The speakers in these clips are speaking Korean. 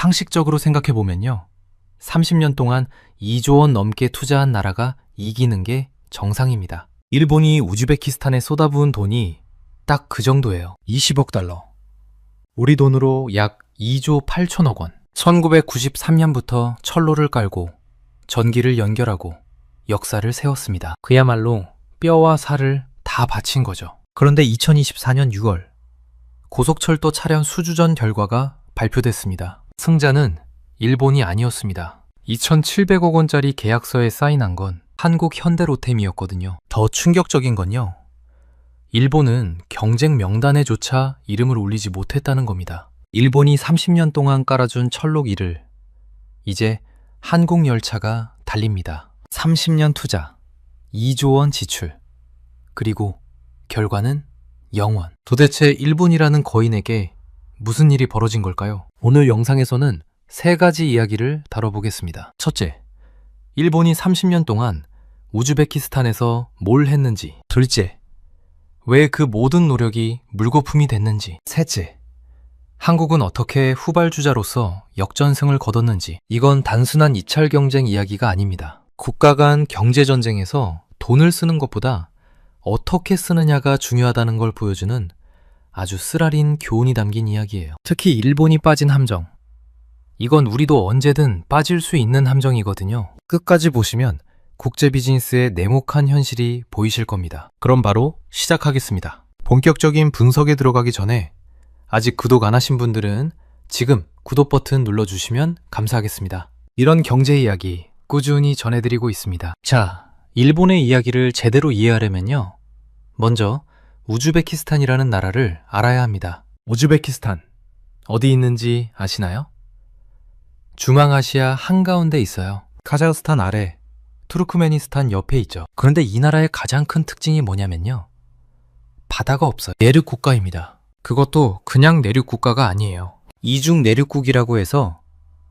상식적으로 생각해보면요. 30년 동안 2조 원 넘게 투자한 나라가 이기는 게 정상입니다. 일본이 우즈베키스탄에 쏟아부은 돈이 딱 그 정도예요. 20억 달러. 우리 돈으로 약 2조 8천억 원. 1993년부터 철로를 깔고 전기를 연결하고 역사를 세웠습니다. 그야말로 뼈와 살을 다 바친 거죠. 그런데 2024년 6월 고속철도 차량 수주전 결과가 발표됐습니다. 승자는 일본이 아니었습니다. 2,700억 원짜리 계약서에 사인한 건 한국 현대로템이었거든요. 더 충격적인 건요. 일본은 경쟁 명단에조차 이름을 올리지 못했다는 겁니다. 일본이 30년 동안 깔아준 철로기를 이제 한국열차가 달립니다. 30년 투자, 2조 원 지출, 그리고 결과는 0원. 도대체 일본이라는 거인에게 무슨 일이 벌어진 걸까요? 오늘 영상에서는 3가지 이야기를 다뤄보겠습니다. 첫째, 일본이 30년 동안 우즈베키스탄에서 뭘 했는지. 둘째, 왜 그 모든 노력이 물거품이 됐는지. 셋째, 한국은 어떻게 후발주자로서 역전승을 거뒀는지. 이건 단순한 이찰 경쟁 이야기가 아닙니다. 국가 간 경제전쟁에서 돈을 쓰는 것보다 어떻게 쓰느냐가 중요하다는 걸 보여주는 아주 쓰라린 교훈이 담긴 이야기예요. 특히 일본이 빠진 함정. 이건 우리도 언제든 빠질 수 있는 함정이거든요. 끝까지 보시면 국제 비즈니스의 네모칸 현실이 보이실 겁니다. 그럼 바로 시작하겠습니다. 본격적인 분석에 들어가기 전에 아직 구독 안 하신 분들은 지금 구독 버튼 눌러주시면 감사하겠습니다. 이런 경제 이야기 꾸준히 전해드리고 있습니다. 자, 일본의 이야기를 제대로 이해하려면요. 먼저 우즈베키스탄이라는 나라를 알아야 합니다. 우즈베키스탄, 어디 있는지 아시나요? 중앙아시아 한가운데 있어요. 카자흐스탄 아래, 투르크메니스탄 옆에 있죠. 그런데 이 나라의 가장 큰 특징이 뭐냐면요. 바다가 없어요. 내륙 국가입니다. 그것도 그냥 내륙 국가가 아니에요. 이중 내륙국이라고 해서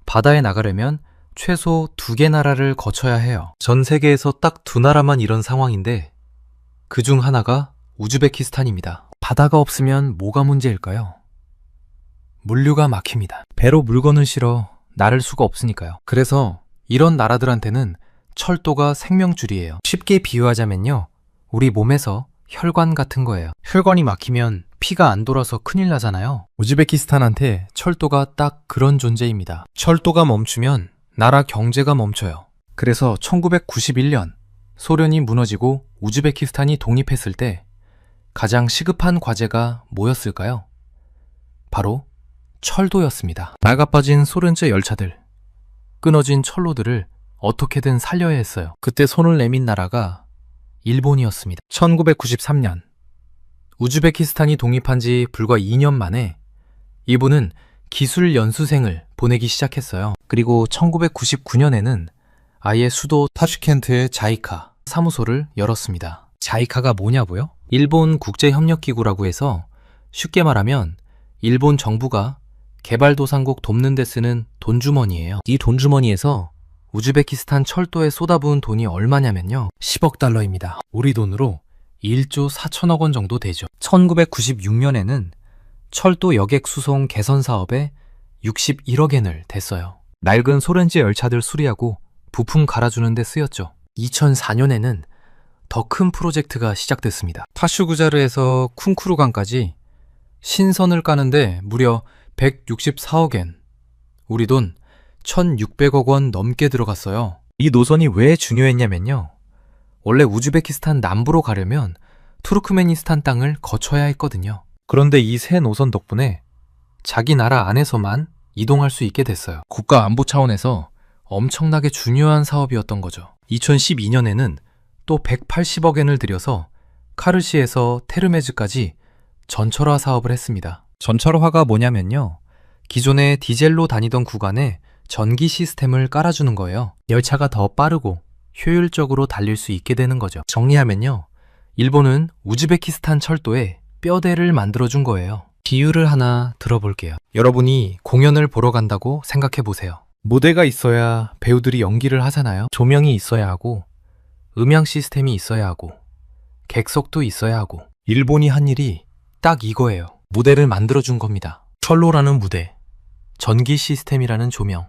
바다에 나가려면 최소 2개 나라를 거쳐야 해요. 전 세계에서 딱 2나라만 이런 상황인데 그중 하나가 우즈베키스탄입니다. 바다가 없으면 뭐가 문제일까요? 물류가 막힙니다. 배로 물건을 실어 나를 수가 없으니까요. 그래서 이런 나라들한테는 철도가 생명줄이에요. 쉽게 비유하자면요. 우리 몸에서 혈관 같은 거예요. 혈관이 막히면 피가 안 돌아서 큰일 나잖아요. 우즈베키스탄한테 철도가 딱 그런 존재입니다. 철도가 멈추면 나라 경제가 멈춰요. 그래서 1991년 소련이 무너지고 우즈베키스탄이 독립했을 때 가장 시급한 과제가 뭐였을까요? 바로 철도였습니다. 나가빠진 소련제 열차들, 끊어진 철로들을 어떻게든 살려야 했어요. 그때 손을 내민 나라가 일본이었습니다. 1993년 우즈베키스탄이 독립한 지 불과 2년 만에 이분은 기술 연수생을 보내기 시작했어요. 그리고 1999년에는 아예 수도 타슈켄트의 자이카 사무소를 열었습니다. 자이카가 뭐냐고요? 일본 국제협력기구라고 해서 쉽게 말하면 일본 정부가 개발도상국 돕는 데 쓰는 돈주머니예요. 이 돈주머니에서 우즈베키스탄 철도에 쏟아부은 돈이 얼마냐면요. 10억 달러입니다. 우리 돈으로 1조 4천억 원 정도 되죠. 1996년에는 철도 여객 수송 개선 사업에 61억엔을 댔어요. 낡은 소련제 열차들 수리하고 부품 갈아주는 데 쓰였죠. 2004년에는 더 큰 프로젝트가 시작됐습니다. 타슈구자르에서 쿵쿠루강까지 신선을 까는데 무려 164억엔, 우리 돈 1,600억 원 넘게 들어갔어요. 이 노선이 왜 중요했냐면요. 원래 우즈베키스탄 남부로 가려면 투르크메니스탄 땅을 거쳐야 했거든요. 그런데 이 새 노선 덕분에 자기 나라 안에서만 이동할 수 있게 됐어요. 국가 안보 차원에서 엄청나게 중요한 사업이었던 거죠. 2012년에는 또 180억엔을 들여서 카르시에서 테르메즈까지 전철화 사업을 했습니다. 전철화가 뭐냐면요. 기존에 디젤로 다니던 구간에 전기 시스템을 깔아주는 거예요. 열차가 더 빠르고 효율적으로 달릴 수 있게 되는 거죠. 정리하면요. 일본은 우즈베키스탄 철도에 뼈대를 만들어준 거예요. 비유를 하나 들어볼게요. 여러분이 공연을 보러 간다고 생각해 보세요. 무대가 있어야 배우들이 연기를 하잖아요. 조명이 있어야 하고 음향 시스템이 있어야 하고 객석도 있어야 하고 일본이 한 일이 딱 이거예요. 무대를 만들어준 겁니다. 철로라는 무대, 전기 시스템이라는 조명,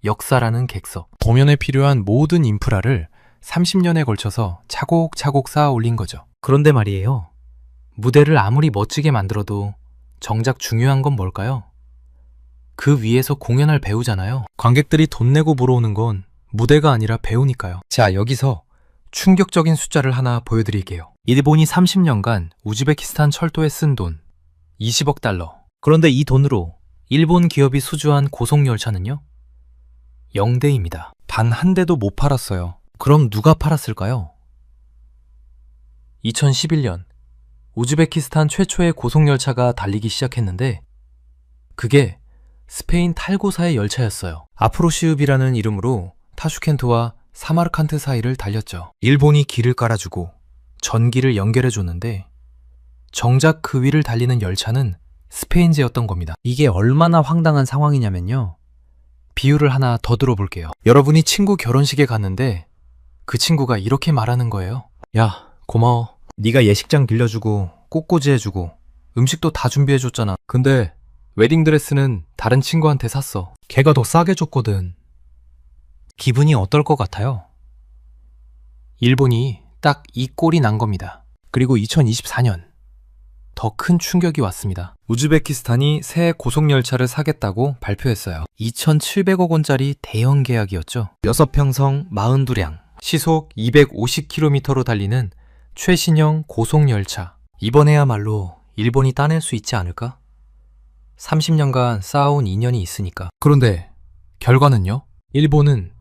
역사라는 객석, 도면에 필요한 모든 인프라를 30년에 걸쳐서 차곡차곡 쌓아 올린 거죠. 그런데 말이에요. 무대를 아무리 멋지게 만들어도 정작 중요한 건 뭘까요? 그 위에서 공연할 배우잖아요. 관객들이 돈 내고 보러 오는 건 무대가 아니라 배우니까요. 자, 여기서 충격적인 숫자를 하나 보여드릴게요. 일본이 30년간 우즈베키스탄 철도에 쓴 돈 20억 달러. 그런데 이 돈으로 일본 기업이 수주한 고속열차는요? 0대입니다. 단 한 대도 못 팔았어요. 그럼 누가 팔았을까요? 2011년 우즈베키스탄 최초의 고속열차가 달리기 시작했는데 그게 스페인 탈고사의 열차였어요. 아프로시읍이라는 이름으로 타슈켄트와 사마르칸트 사이를 달렸죠. 일본이 길을 깔아주고 전기를 연결해줬는데 정작 그 위를 달리는 열차는 스페인제였던 겁니다. 이게 얼마나 황당한 상황이냐면요. 비유를 하나 더 들어볼게요. 여러분이 친구 결혼식에 갔는데 그 친구가 이렇게 말하는 거예요. 야, 고마워. 네가 예식장 빌려주고 꽃꽂이 해주고 음식도 다 준비해줬잖아. 근데 웨딩드레스는 다른 친구한테 샀어. 걔가 더 싸게 줬거든. 기분이 어떨 것 같아요? 일본이 딱 이 꼴이 난 겁니다. 그리고 2024년 더 큰 충격이 왔습니다. 우즈베키스탄이 새 고속열차를 사겠다고 발표했어요. 2,700억 원짜리 대형 계약이었죠. 6평성 42량, 시속 250km로 달리는 최신형 고속열차. 이번에야말로 일본이 따낼 수 있지 않을까? 30년간 쌓아온 인연이 있으니까. 그런데 결과는요? 일본은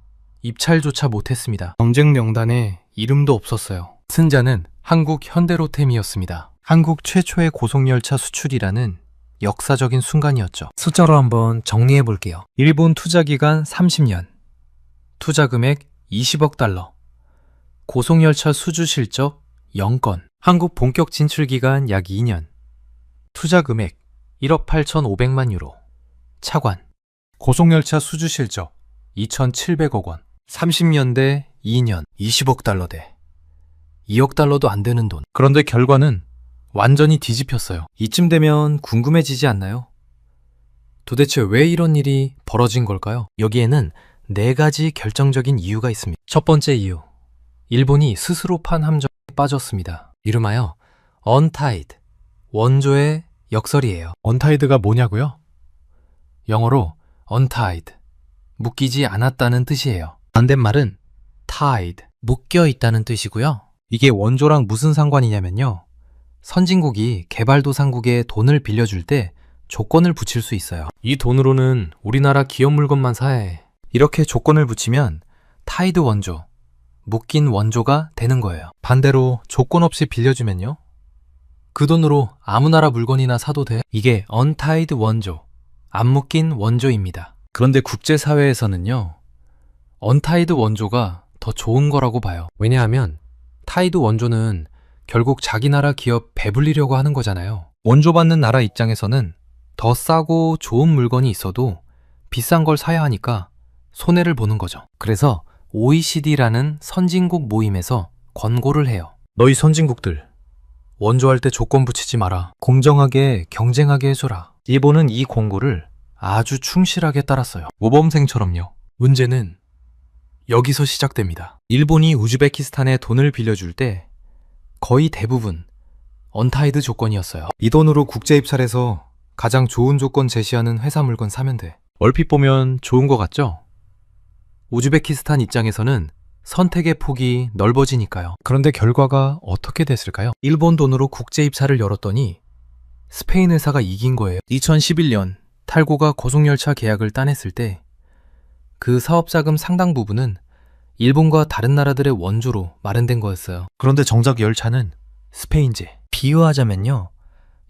입찰조차 못했습니다. 경쟁 명단에 이름도 없었어요. 승자는 한국 현대로템이었습니다. 한국 최초의 고속열차 수출이라는 역사적인 순간이었죠. 숫자로 한번 정리해 볼게요. 일본 투자기간 30년, 투자금액 20억 달러, 고속열차 수주 실적 0건, 한국 본격 진출 기간 약 2년, 투자금액 1억 8,500만 유로, 차관, 고속열차 수주 실적 2,700억 원, 30년대 2년 20억 달러 대 2억 달러도 안 되는 돈. 그런데 결과는 완전히 뒤집혔어요. 이쯤 되면 궁금해지지 않나요? 도대체 왜 이런 일이 벌어진 걸까요? 여기에는 4가지 결정적인 이유가 있습니다. 첫 번째 이유, 일본이 스스로 판 함정에 빠졌습니다. 이름하여 언타이드, 원조의 역설이에요. 언타이드가 뭐냐고요? 영어로 untied, 묶이지 않았다는 뜻이에요. 반대말은 tied, 묶여 있다는 뜻이고요. 이게 원조랑 무슨 상관이냐면요. 선진국이 개발도상국에 돈을 빌려줄 때 조건을 붙일 수 있어요. 이 돈으로는 우리나라 기업 물건만 사해. 이렇게 조건을 붙이면 타이드 원조, 묶인 원조가 되는 거예요. 반대로 조건 없이 빌려주면요. 그 돈으로 아무 나라 물건이나 사도 돼. 이게 untied 원조, 안 묶인 원조입니다. 그런데 국제사회에서는요. untied 원조가 더 좋은 거라고 봐요. 왜냐하면 타이드 원조는 결국 자기 나라 기업 배불리려고 하는 거잖아요. 원조 받는 나라 입장에서는 더 싸고 좋은 물건이 있어도 비싼 걸 사야 하니까 손해를 보는 거죠. 그래서 OECD라는 선진국 모임에서 권고를 해요. 너희 선진국들, 원조할 때 조건 붙이지 마라. 공정하게 경쟁하게 해줘라. 일본은 이 권고를 아주 충실하게 따랐어요. 모범생처럼요. 문제는 여기서 시작됩니다. 일본이 우즈베키스탄에 돈을 빌려줄 때 거의 대부분 언타이드 조건이었어요. 이 돈으로 국제 입찰해서 가장 좋은 조건 제시하는 회사 물건 사면 돼. 얼핏 보면 좋은 거 같죠? 우즈베키스탄 입장에서는 선택의 폭이 넓어지니까요. 그런데 결과가 어떻게 됐을까요? 일본 돈으로 국제 입찰을 열었더니 스페인 회사가 이긴 거예요. 2011년 탈고가 고속열차 계약을 따냈을 때 그 사업 자금 상당 부분은 일본과 다른 나라들의 원조로 마련된 거였어요. 그런데 정작 열차는 스페인제. 비유하자면요.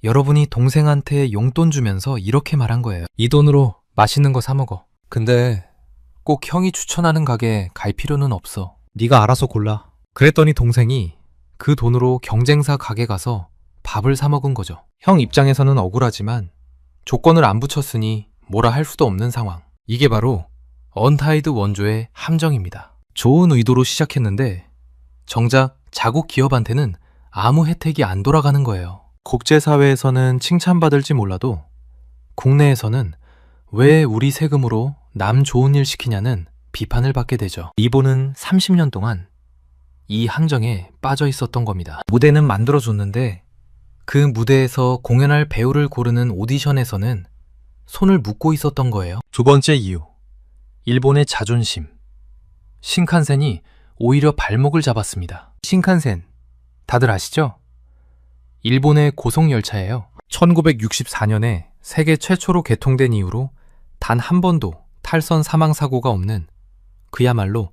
여러분이 동생한테 용돈 주면서 이렇게 말한 거예요. 이 돈으로 맛있는 거 사 먹어. 근데 꼭 형이 추천하는 가게 갈 필요는 없어. 네가 알아서 골라. 그랬더니 동생이 그 돈으로 경쟁사 가게 가서 밥을 사 먹은 거죠. 형 입장에서는 억울하지만 조건을 안 붙였으니 뭐라 할 수도 없는 상황. 이게 바로 언타이드 원조의 함정입니다. 좋은 의도로 시작했는데 정작 자국 기업한테는 아무 혜택이 안 돌아가는 거예요. 국제사회에서는 칭찬받을지 몰라도 국내에서는 왜 우리 세금으로 남 좋은 일 시키냐는 비판을 받게 되죠. 일본은 30년 동안 이 함정에 빠져 있었던 겁니다. 무대는 만들어줬는데 그 무대에서 공연할 배우를 고르는 오디션에서는 손을 묶고 있었던 거예요. 두 번째 이유, 일본의 자존심. 신칸센이 오히려 발목을 잡았습니다. 신칸센, 다들 아시죠? 일본의 고속열차예요. 1964년에 세계 최초로 개통된 이후로 단 한 번도 탈선 사망사고가 없는 그야말로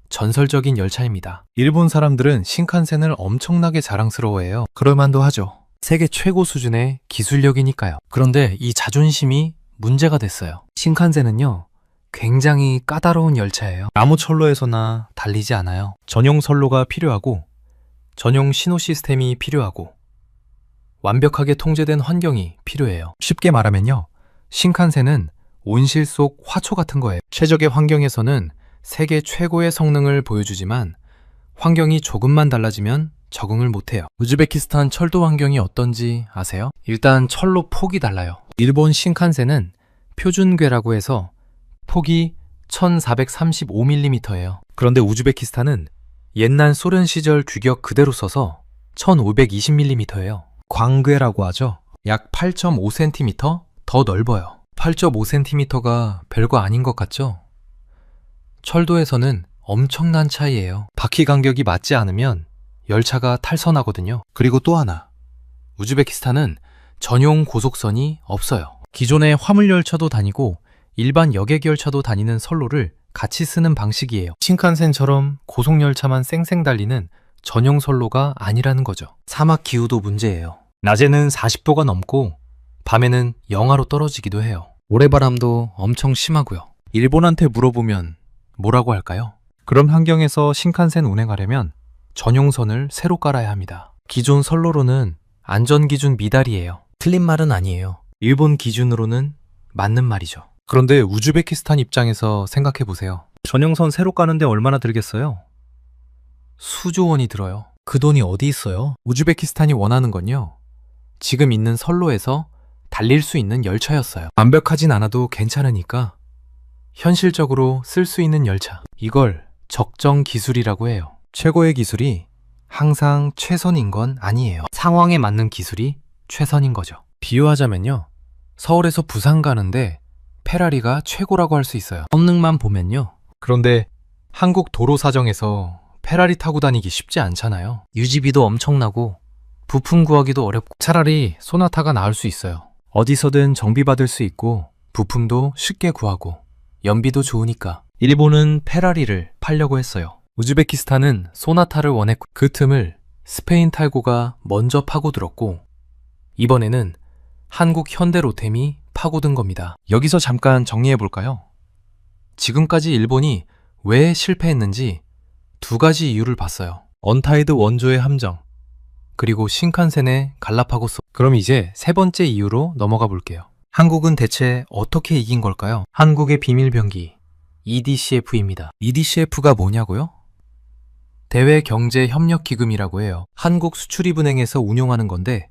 전설적인 열차입니다. 일본 사람들은 신칸센을 엄청나게 자랑스러워해요. 그럴만도 하죠. 세계 최고 수준의 기술력이니까요. 그런데 이 자존심이 문제가 됐어요. 신칸센은요, 굉장히 까다로운 열차예요. 아무 철로에서나 달리지 않아요. 전용 선로가 필요하고 전용 신호 시스템이 필요하고 완벽하게 통제된 환경이 필요해요. 쉽게 말하면요, 신칸센은 온실 속 화초 같은 거예요. 최적의 환경에서는 세계 최고의 성능을 보여주지만 환경이 조금만 달라지면 적응을 못해요. 우즈베키스탄 철도 환경이 어떤지 아세요? 일단 철로 폭이 달라요. 일본 신칸센은 표준궤라고 해서 폭이 1435mm예요. 그런데 우즈베키스탄은 옛날 소련 시절 규격 그대로 써서 1520mm예요. 광궤라고 하죠. 약 8.5cm 더 넓어요. 8.5cm가 별거 아닌 것 같죠? 철도에서는 엄청난 차이예요. 바퀴 간격이 맞지 않으면 열차가 탈선하거든요. 그리고 또 하나, 우즈베키스탄은 전용 고속선이 없어요. 기존의 화물열차도 다니고 일반 여객열차도 다니는 선로를 같이 쓰는 방식이에요. 신칸센처럼 고속열차만 쌩쌩 달리는 전용 선로가 아니라는 거죠. 사막 기후도 문제예요. 낮에는 40도가 넘고 밤에는 영하로 떨어지기도 해요. 모래바람도 엄청 심하고요. 일본한테 물어보면 뭐라고 할까요? 그런 환경에서 신칸센 운행하려면 전용선을 새로 깔아야 합니다. 기존 선로로는 안전기준 미달이에요. 틀린 말은 아니에요. 일본 기준으로는 맞는 말이죠. 그런데 우즈베키스탄 입장에서 생각해 보세요. 전용선 새로 까는데 얼마나 들겠어요? 수조 원이 들어요. 그 돈이 어디 있어요? 우즈베키스탄이 원하는 건요, 지금 있는 선로에서 달릴 수 있는 열차였어요. 완벽하진 않아도 괜찮으니까 현실적으로 쓸 수 있는 열차. 이걸 적정 기술이라고 해요. 최고의 기술이 항상 최선인 건 아니에요. 상황에 맞는 기술이 최선인 거죠. 비유하자면요, 서울에서 부산 가는데 페라리가 최고라고 할 수 있어요. 성능만 보면요. 그런데 한국 도로 사정에서 페라리 타고 다니기 쉽지 않잖아요. 유지비도 엄청나고 부품 구하기도 어렵고 차라리 소나타가 나을 수 있어요. 어디서든 정비받을 수 있고 부품도 쉽게 구하고 연비도 좋으니까. 일본은 페라리를 팔려고 했어요. 우즈베키스탄은 소나타를 원했고 그 틈을 스페인 탈고가 먼저 파고들었고 이번에는 한국 현대로템이 파고든 겁니다. 여기서 잠깐 정리해 볼까요? 지금까지 일본이 왜 실패했는지 두 가지 이유를 봤어요. 언타이드 원조의 함정, 그리고 신칸센의 갈라파고스. 그럼 이제 세 번째 이유로 넘어가 볼게요. 한국은 대체 어떻게 이긴 걸까요? 한국의 비밀병기 EDCF입니다. EDCF가 뭐냐고요? 대외경제협력기금이라고 해요. 한국수출입은행에서 운용하는 건데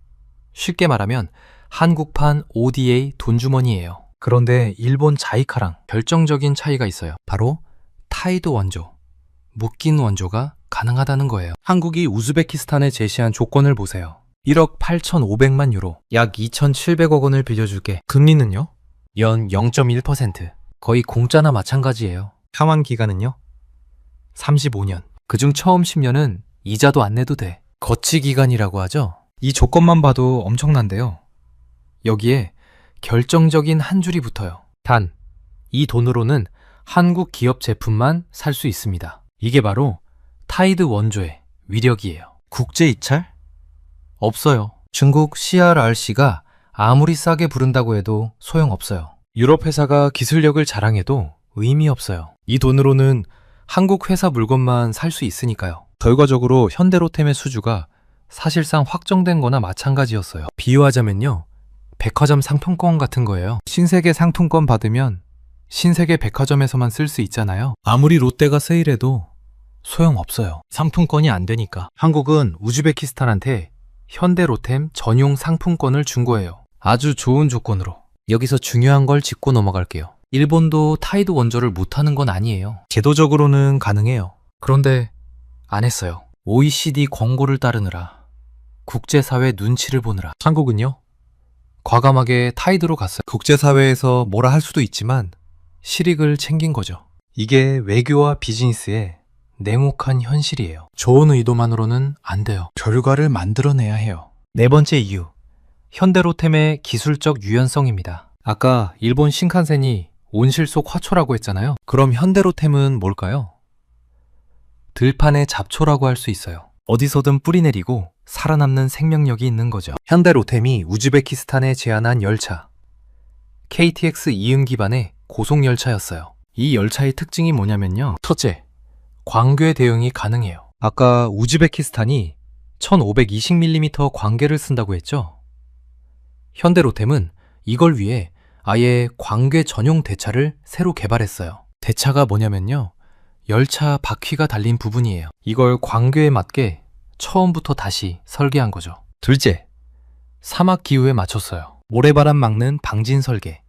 쉽게 말하면 한국판 ODA 돈주머니예요. 그런데 일본 자이카랑 결정적인 차이가 있어요. 바로 타이드 원조, 묶인 원조가 가능하다는 거예요. 한국이 우즈베키스탄에 제시한 조건을 보세요. 1억 8,500만 유로, 약 2,700억 원을 빌려줄게. 금리는요? 연 0.1%. 거의 공짜나 마찬가지예요. 하완 기간은요? 35년. 그중 처음 10년은 이자도 안 내도 돼. 거치 기간이라고 하죠. 이 조건만 봐도 엄청난데요. 여기에 결정적인 한 줄이 붙어요. 단, 이 돈으로는 한국 기업 제품만 살 수 있습니다. 이게 바로 타이드 원조의 위력이에요. 국제 입찰? 없어요. 중국 CRRC가 아무리 싸게 부른다고 해도 소용없어요. 유럽 회사가 기술력을 자랑해도 의미 없어요. 이 돈으로는 한국 회사 물건만 살 수 있으니까요. 결과적으로 현대로템의 수주가 사실상 확정된 거나 마찬가지였어요. 비유하자면요, 백화점 상품권 같은 거예요. 신세계 상품권 받으면 신세계 백화점에서만 쓸 수 있잖아요. 아무리 롯데가 세일해도 소용없어요. 상품권이 안 되니까. 한국은 우즈베키스탄한테 현대로템 전용 상품권을 준 거예요. 아주 좋은 조건으로. 여기서 중요한 걸 짚고 넘어갈게요. 일본도 타이드 원조를 못하는 건 아니에요. 제도적으로는 가능해요. 그런데 안 했어요. OECD 권고를 따르느라, 국제사회 눈치를 보느라 한국은요? 과감하게 타이드로 갔어요. 국제사회에서 뭐라 할 수도 있지만 실익을 챙긴 거죠. 이게 외교와 비즈니스의 냉혹한 현실이에요. 좋은 의도만으로는 안 돼요. 결과를 만들어내야 해요. 네 번째 이유, 현대로템의 기술적 유연성입니다. 아까 일본 신칸센이 온실속 화초라고 했잖아요. 그럼 현대로템은 뭘까요? 들판의 잡초라고 할 수 있어요. 어디서든 뿌리내리고 살아남는 생명력이 있는 거죠. 현대로템이 우즈베키스탄에 제안한 열차, KTX 이응 기반의 고속열차였어요. 이 열차의 특징이 뭐냐면요. 첫째, 광괴 대응이 가능해요. 아까 우즈베키스탄이 1520mm 광괴를 쓴다고 했죠? 현대로템은 이걸 위해 아예 광괴 전용 대차를 새로 개발했어요. 대차가 뭐냐면요. 열차 바퀴가 달린 부분이에요. 이걸 광괴에 맞게 처음부터 다시 설계한 거죠. 둘째, 사막 기후에 맞췄어요. 모래바람 막는 방진 설계,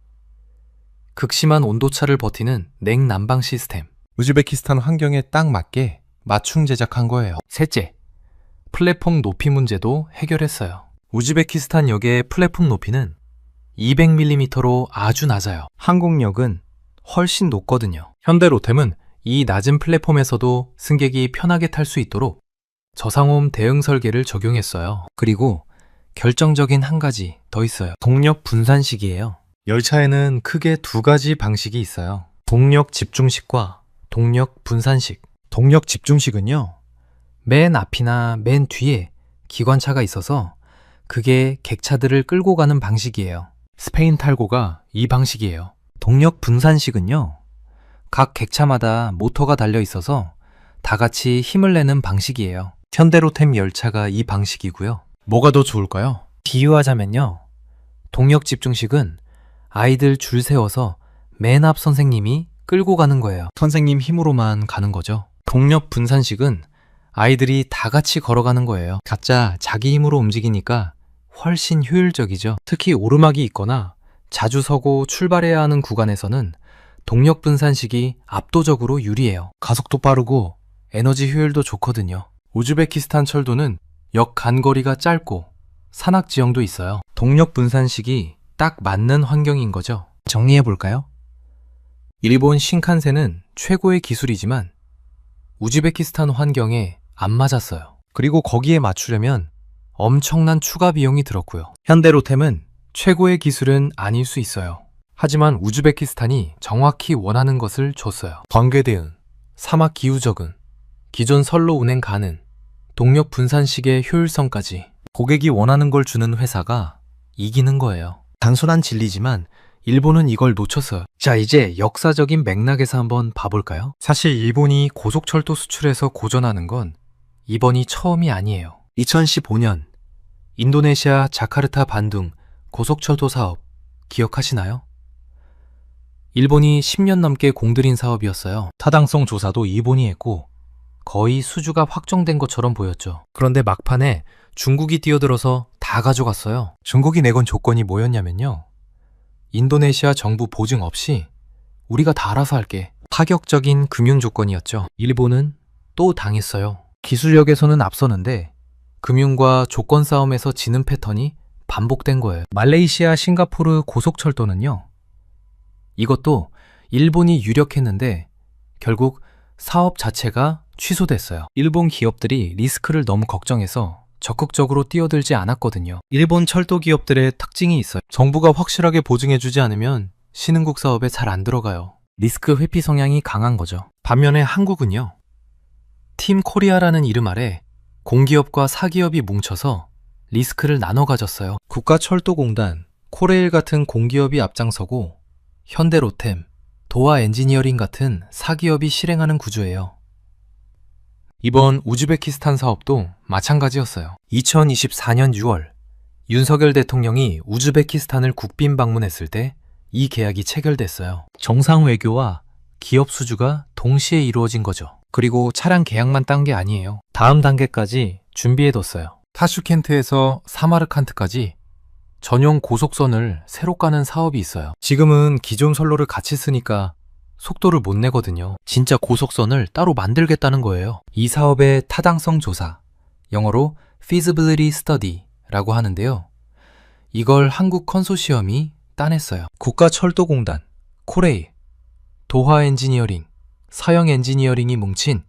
극심한 온도차를 버티는 냉난방 시스템, 우즈베키스탄 환경에 딱 맞게 맞춤 제작한 거예요. 셋째, 플랫폼 높이 문제도 해결했어요. 우즈베키스탄 역의 플랫폼 높이는 200mm로 아주 낮아요. 한국역은 훨씬 높거든요. 현대로템은 이 낮은 플랫폼에서도 승객이 편하게 탈 수 있도록 저상호음 대응 설계를 적용했어요. 그리고 결정적인 한 가지 더 있어요. 동력 분산식이에요. 열차에는 크게 두 가지 방식이 있어요. 동력 집중식과 동력 분산식. 동력 집중식은요? 맨 앞이나 맨 뒤에 기관차가 있어서 그게 객차들을 끌고 가는 방식이에요. 스페인 탈고가 이 방식이에요. 동력 분산식은요, 각 객차마다 모터가 달려 있어서 다 같이 힘을 내는 방식이에요. 현대로템 열차가 이 방식이고요. 뭐가 더 좋을까요? 비유하자면요, 동력 집중식은 아이들 줄 세워서 맨 앞 선생님이 끌고 가는 거예요. 선생님 힘으로만 가는 거죠. 동력 분산식은 아이들이 다 같이 걸어가는 거예요. 각자 자기 힘으로 움직이니까 훨씬 효율적이죠. 특히 오르막이 있거나 자주 서고 출발해야 하는 구간에서는 동력 분산식이 압도적으로 유리해요. 가속도 빠르고 에너지 효율도 좋거든요. 우즈베키스탄 철도는 역 간거리가 짧고 산악 지형도 있어요. 동력 분산식이 딱 맞는 환경인 거죠. 정리해 볼까요? 일본 신칸센은 최고의 기술이지만 우즈베키스탄 환경에 안 맞았어요. 그리고 거기에 맞추려면 엄청난 추가 비용이 들었고요. 현대로템은 최고의 기술은 아닐 수 있어요. 하지만 우즈베키스탄이 정확히 원하는 것을 줬어요. 광괴 대응, 사막 기후 적응, 기존 선로 운행 가능, 동력 분산식의 효율성까지. 고객이 원하는 걸 주는 회사가 이기는 거예요. 단순한 진리지만 일본은 이걸 놓쳤어요. 자, 이제 역사적인 맥락에서 한번 봐볼까요? 사실 일본이 고속철도 수출에서 고전하는 건 이번이 처음이 아니에요. 2015년 인도네시아 자카르타 반둥 고속철도 사업 기억하시나요? 일본이 10년 넘게 공들인 사업이었어요. 타당성 조사도 일본이 했고 거의 수주가 확정된 것처럼 보였죠. 그런데 막판에 중국이 뛰어들어서 다 가져갔어요. 중국이 내건 조건이 뭐였냐면요, 인도네시아 정부 보증 없이 우리가 다 알아서 할게. 파격적인 금융 조건이었죠. 일본은 또 당했어요. 기술력에서는 앞서는데 금융과 조건 싸움에서 지는 패턴이 반복된 거예요. 말레이시아 싱가포르 고속철도는요, 이것도 일본이 유력했는데 결국 사업 자체가 취소됐어요. 일본 기업들이 리스크를 너무 걱정해서 적극적으로 뛰어들지 않았거든요. 일본 철도 기업들의 특징이 있어요. 정부가 확실하게 보증해주지 않으면 신흥국 사업에 잘 안 들어가요. 리스크 회피 성향이 강한 거죠. 반면에 한국은요, 팀 코리아라는 이름 아래 공기업과 사기업이 뭉쳐서 리스크를 나눠 가졌어요. 국가철도공단, 코레일 같은 공기업이 앞장서고 현대로템, 도하 엔지니어링 같은 사기업이 실행하는 구조예요. 이번 우즈베키스탄 사업도 마찬가지였어요. 2024년 6월 윤석열 대통령이 우즈베키스탄을 국빈 방문했을 때 이 계약이 체결됐어요. 정상 외교와 기업 수주가 동시에 이루어진 거죠. 그리고 차량 계약만 딴 게 아니에요. 다음 단계까지 준비해뒀어요. 타슈켄트에서 사마르칸트까지 전용 고속선을 새로 까는 사업이 있어요. 지금은 기존 선로를 같이 쓰니까 속도를 못 내거든요. 진짜 고속선을 따로 만들겠다는 거예요. 이 사업의 타당성 조사, 영어로 feasibility study라고 하는데요. 이걸 한국 컨소시엄이 따냈어요. 국가철도공단, 코레일, 도화엔지니어링, 서영엔지니어링이 뭉친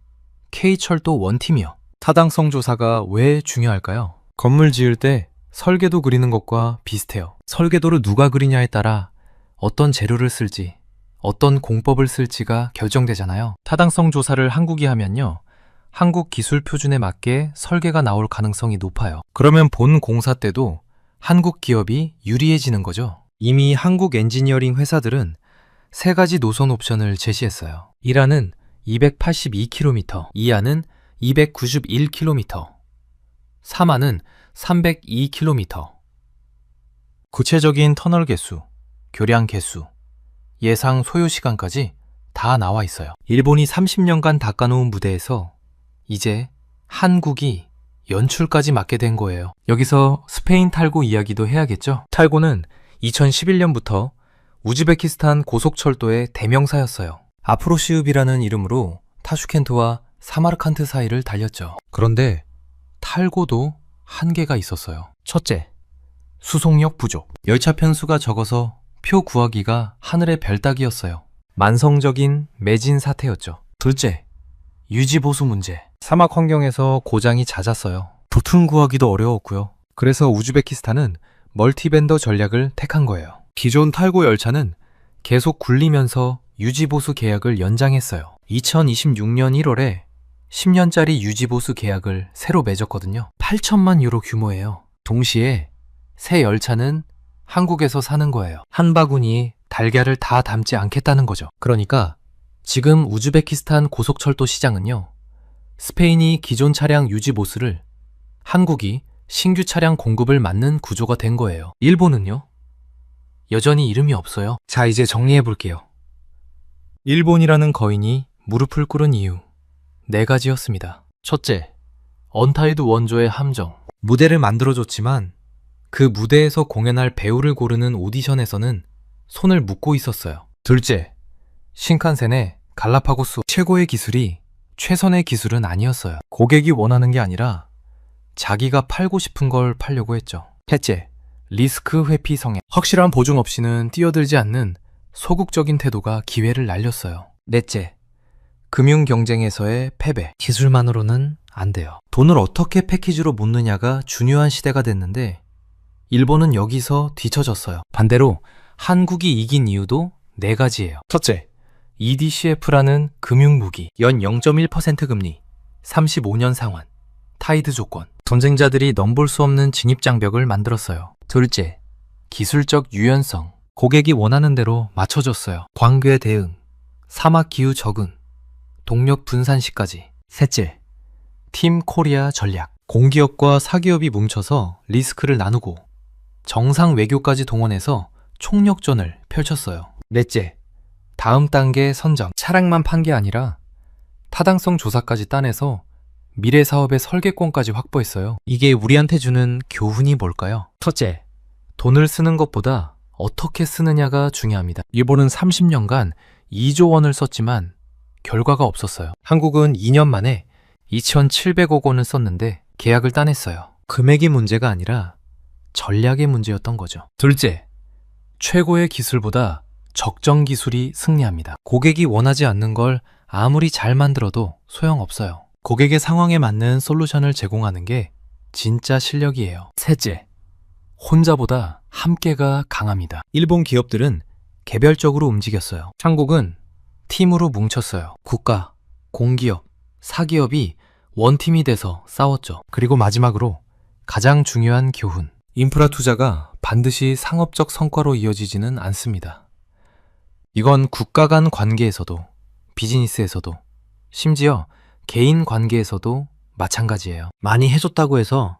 K철도 원팀이요. 타당성 조사가 왜 중요할까요? 건물 지을 때 설계도 그리는 것과 비슷해요. 설계도를 누가 그리냐에 따라 어떤 재료를 쓸지, 어떤 공법을 쓸지가 결정되잖아요. 타당성 조사를 한국이 하면요, 한국 기술 표준에 맞게 설계가 나올 가능성이 높아요. 그러면 본 공사 때도 한국 기업이 유리해지는 거죠. 이미 한국 엔지니어링 회사들은 세 가지 노선 옵션을 제시했어요. 1안은 282km, 2안은 291km, 3안은 302km. 구체적인 터널 개수, 교량 개수, 예상 소요 시간까지 다 나와 있어요. 일본이 30년간 닦아놓은 무대에서 이제 한국이 연출까지 맡게 된 거예요. 여기서 스페인 탈고 이야기도 해야겠죠? 탈고는 2011년부터 우즈베키스탄 고속철도의 대명사였어요. 아프로시읍이라는 이름으로 타슈켄트와 사마르칸트 사이를 달렸죠. 그런데 탈고도 한계가 있었어요. 첫째, 수송력 부족. 열차 편수가 적어서 표 구하기가 하늘의 별 따기였어요. 만성적인 매진 사태였죠. 둘째, 유지보수 문제. 사막 환경에서 고장이 잦았어요. 부품 구하기도 어려웠고요. 그래서 우즈베키스탄은 멀티벤더 전략을 택한 거예요. 기존 탈고 열차는 계속 굴리면서 유지보수 계약을 연장했어요. 2026년 1월에 10년짜리 유지보수 계약을 새로 맺었거든요. 8천만 유로 규모예요. 동시에 새 열차는 한국에서 사는 거예요. 한 바구니에 달걀을 다 담지 않겠다는 거죠. 그러니까 지금 우즈베키스탄 고속철도 시장은요, 스페인이 기존 차량 유지보수를, 한국이 신규 차량 공급을 맡는 구조가 된 거예요. 일본은요? 여전히 이름이 없어요. 자, 이제 정리해 볼게요. 일본이라는 거인이 무릎을 꿇은 이유 4가지였습니다. 첫째, 언타이드 원조의 함정. 무대를 만들어줬지만 그 무대에서 공연할 배우를 고르는 오디션에서는 손을 묶고 있었어요. 둘째, 신칸센의 갈라파고스 최고의 기술이 최선의 기술은 아니었어요. 고객이 원하는 게 아니라 자기가 팔고 싶은 걸 팔려고 했죠. 셋째, 리스크 회피 성향. 확실한 보증 없이는 뛰어들지 않는 소극적인 태도가 기회를 날렸어요. 넷째, 금융 경쟁에서의 패배. 기술만으로는 안 돼요. 돈을 어떻게 패키지로 묻느냐가 중요한 시대가 됐는데 일본은 여기서 뒤처졌어요. 반대로 한국이 이긴 이유도 4가지예요. 첫째, EDCF라는 금융무기. 연 0.1% 금리, 35년 상환, 타이드 조건. 전쟁자들이 넘볼 수 없는 진입장벽을 만들었어요. 둘째, 기술적 유연성. 고객이 원하는 대로 맞춰줬어요. 광괴 대응, 사막 기후 적응, 동력 분산 시까지. 셋째, 팀 코리아 전략. 공기업과 사기업이 뭉쳐서 리스크를 나누고 정상 외교까지 동원해서 총력전을 펼쳤어요. 넷째, 다음 단계 선정. 차량만 판 게 아니라 타당성 조사까지 따내서 미래 사업의 설계권까지 확보했어요. 이게 우리한테 주는 교훈이 뭘까요? 첫째, 돈을 쓰는 것보다 어떻게 쓰느냐가 중요합니다. 일본은 30년간 2조 원을 썼지만 결과가 없었어요. 한국은 2년 만에 2,700억 원을 썼는데 계약을 따냈어요. 금액이 문제가 아니라 전략의 문제였던 거죠. 둘째, 최고의 기술보다 적정 기술이 승리합니다. 고객이 원하지 않는 걸 아무리 잘 만들어도 소용없어요. 고객의 상황에 맞는 솔루션을 제공하는 게 진짜 실력이에요. 셋째, 혼자보다 함께가 강합니다. 일본 기업들은 개별적으로 움직였어요. 한국은 팀으로 뭉쳤어요. 국가, 공기업, 사기업이 원팀이 돼서 싸웠죠. 그리고 마지막으로 가장 중요한 교훈. 인프라 투자가 반드시 상업적 성과로 이어지지는 않습니다. 이건 국가 간 관계에서도, 비즈니스에서도, 심지어 개인 관계에서도 마찬가지예요. 많이 해줬다고 해서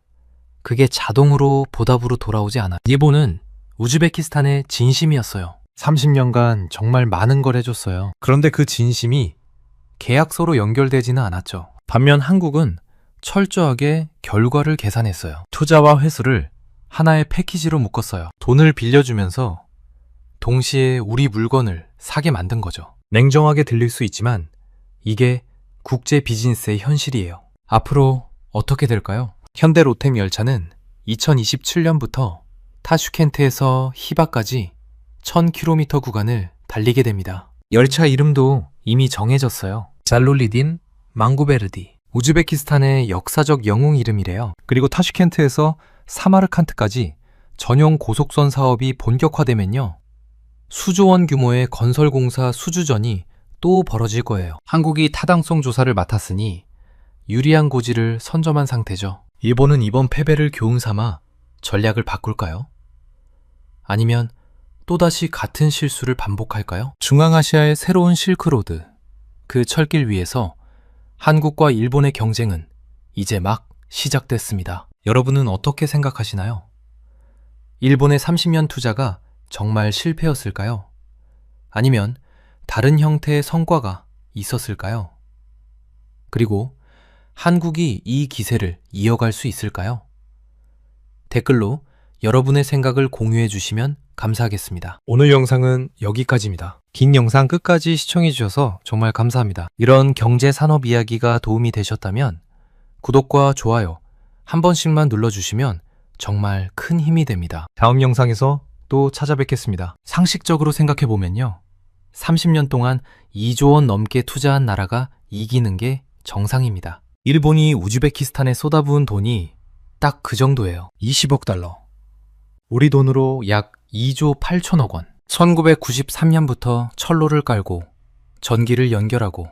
그게 자동으로 보답으로 돌아오지 않아요. 일본은 우즈베키스탄의 진심이었어요. 30년간 정말 많은 걸 해줬어요. 그런데 그 진심이 계약서로 연결되지는 않았죠. 반면 한국은 철저하게 결과를 계산했어요. 투자와 회수를 하나의 패키지로 묶었어요. 돈을 빌려주면서 동시에 우리 물건을 사게 만든 거죠. 냉정하게 들릴 수 있지만 이게 국제 비즈니스의 현실이에요. 앞으로 어떻게 될까요? 현대 로템 열차는 2027년부터 타슈켄트에서 히바까지 1000km 구간을 달리게 됩니다. 열차 이름도 이미 정해졌어요. 잘롤리딘 망구베르디. 우즈베키스탄의 역사적 영웅 이름이래요. 그리고 타슈켄트에서 사마르칸트까지 전용 고속선 사업이 본격화되면요. 수조 원 규모의 건설공사 수주전이 또 벌어질 거예요. 한국이 타당성 조사를 맡았으니 유리한 고지를 선점한 상태죠. 일본은 이번 패배를 교훈 삼아 전략을 바꿀까요? 아니면 또다시 같은 실수를 반복할까요? 중앙아시아의 새로운 실크로드, 그 철길 위에서 한국과 일본의 경쟁은 이제 막 시작됐습니다. 여러분은 어떻게 생각하시나요? 일본의 30년 투자가 정말 실패였을까요? 아니면 다른 형태의 성과가 있었을까요? 그리고 한국이 이 기세를 이어갈 수 있을까요? 댓글로 여러분의 생각을 공유해 주시면 감사하겠습니다. 오늘 영상은 여기까지입니다. 긴 영상 끝까지 시청해 주셔서 정말 감사합니다. 이런 경제 산업 이야기가 도움이 되셨다면 구독과 좋아요 한 번씩만 눌러주시면 정말 큰 힘이 됩니다. 다음 영상에서 또 찾아뵙겠습니다. 상식적으로 생각해 보면요. 30년 동안 2조 원 넘게 투자한 나라가 이기는 게 정상입니다. 일본이 우즈베키스탄에 쏟아부은 돈이 딱 그 정도예요. 20억 달러. 우리 돈으로 약 2조 8천억 원. 1993년부터 철로를 깔고 전기를 연결하고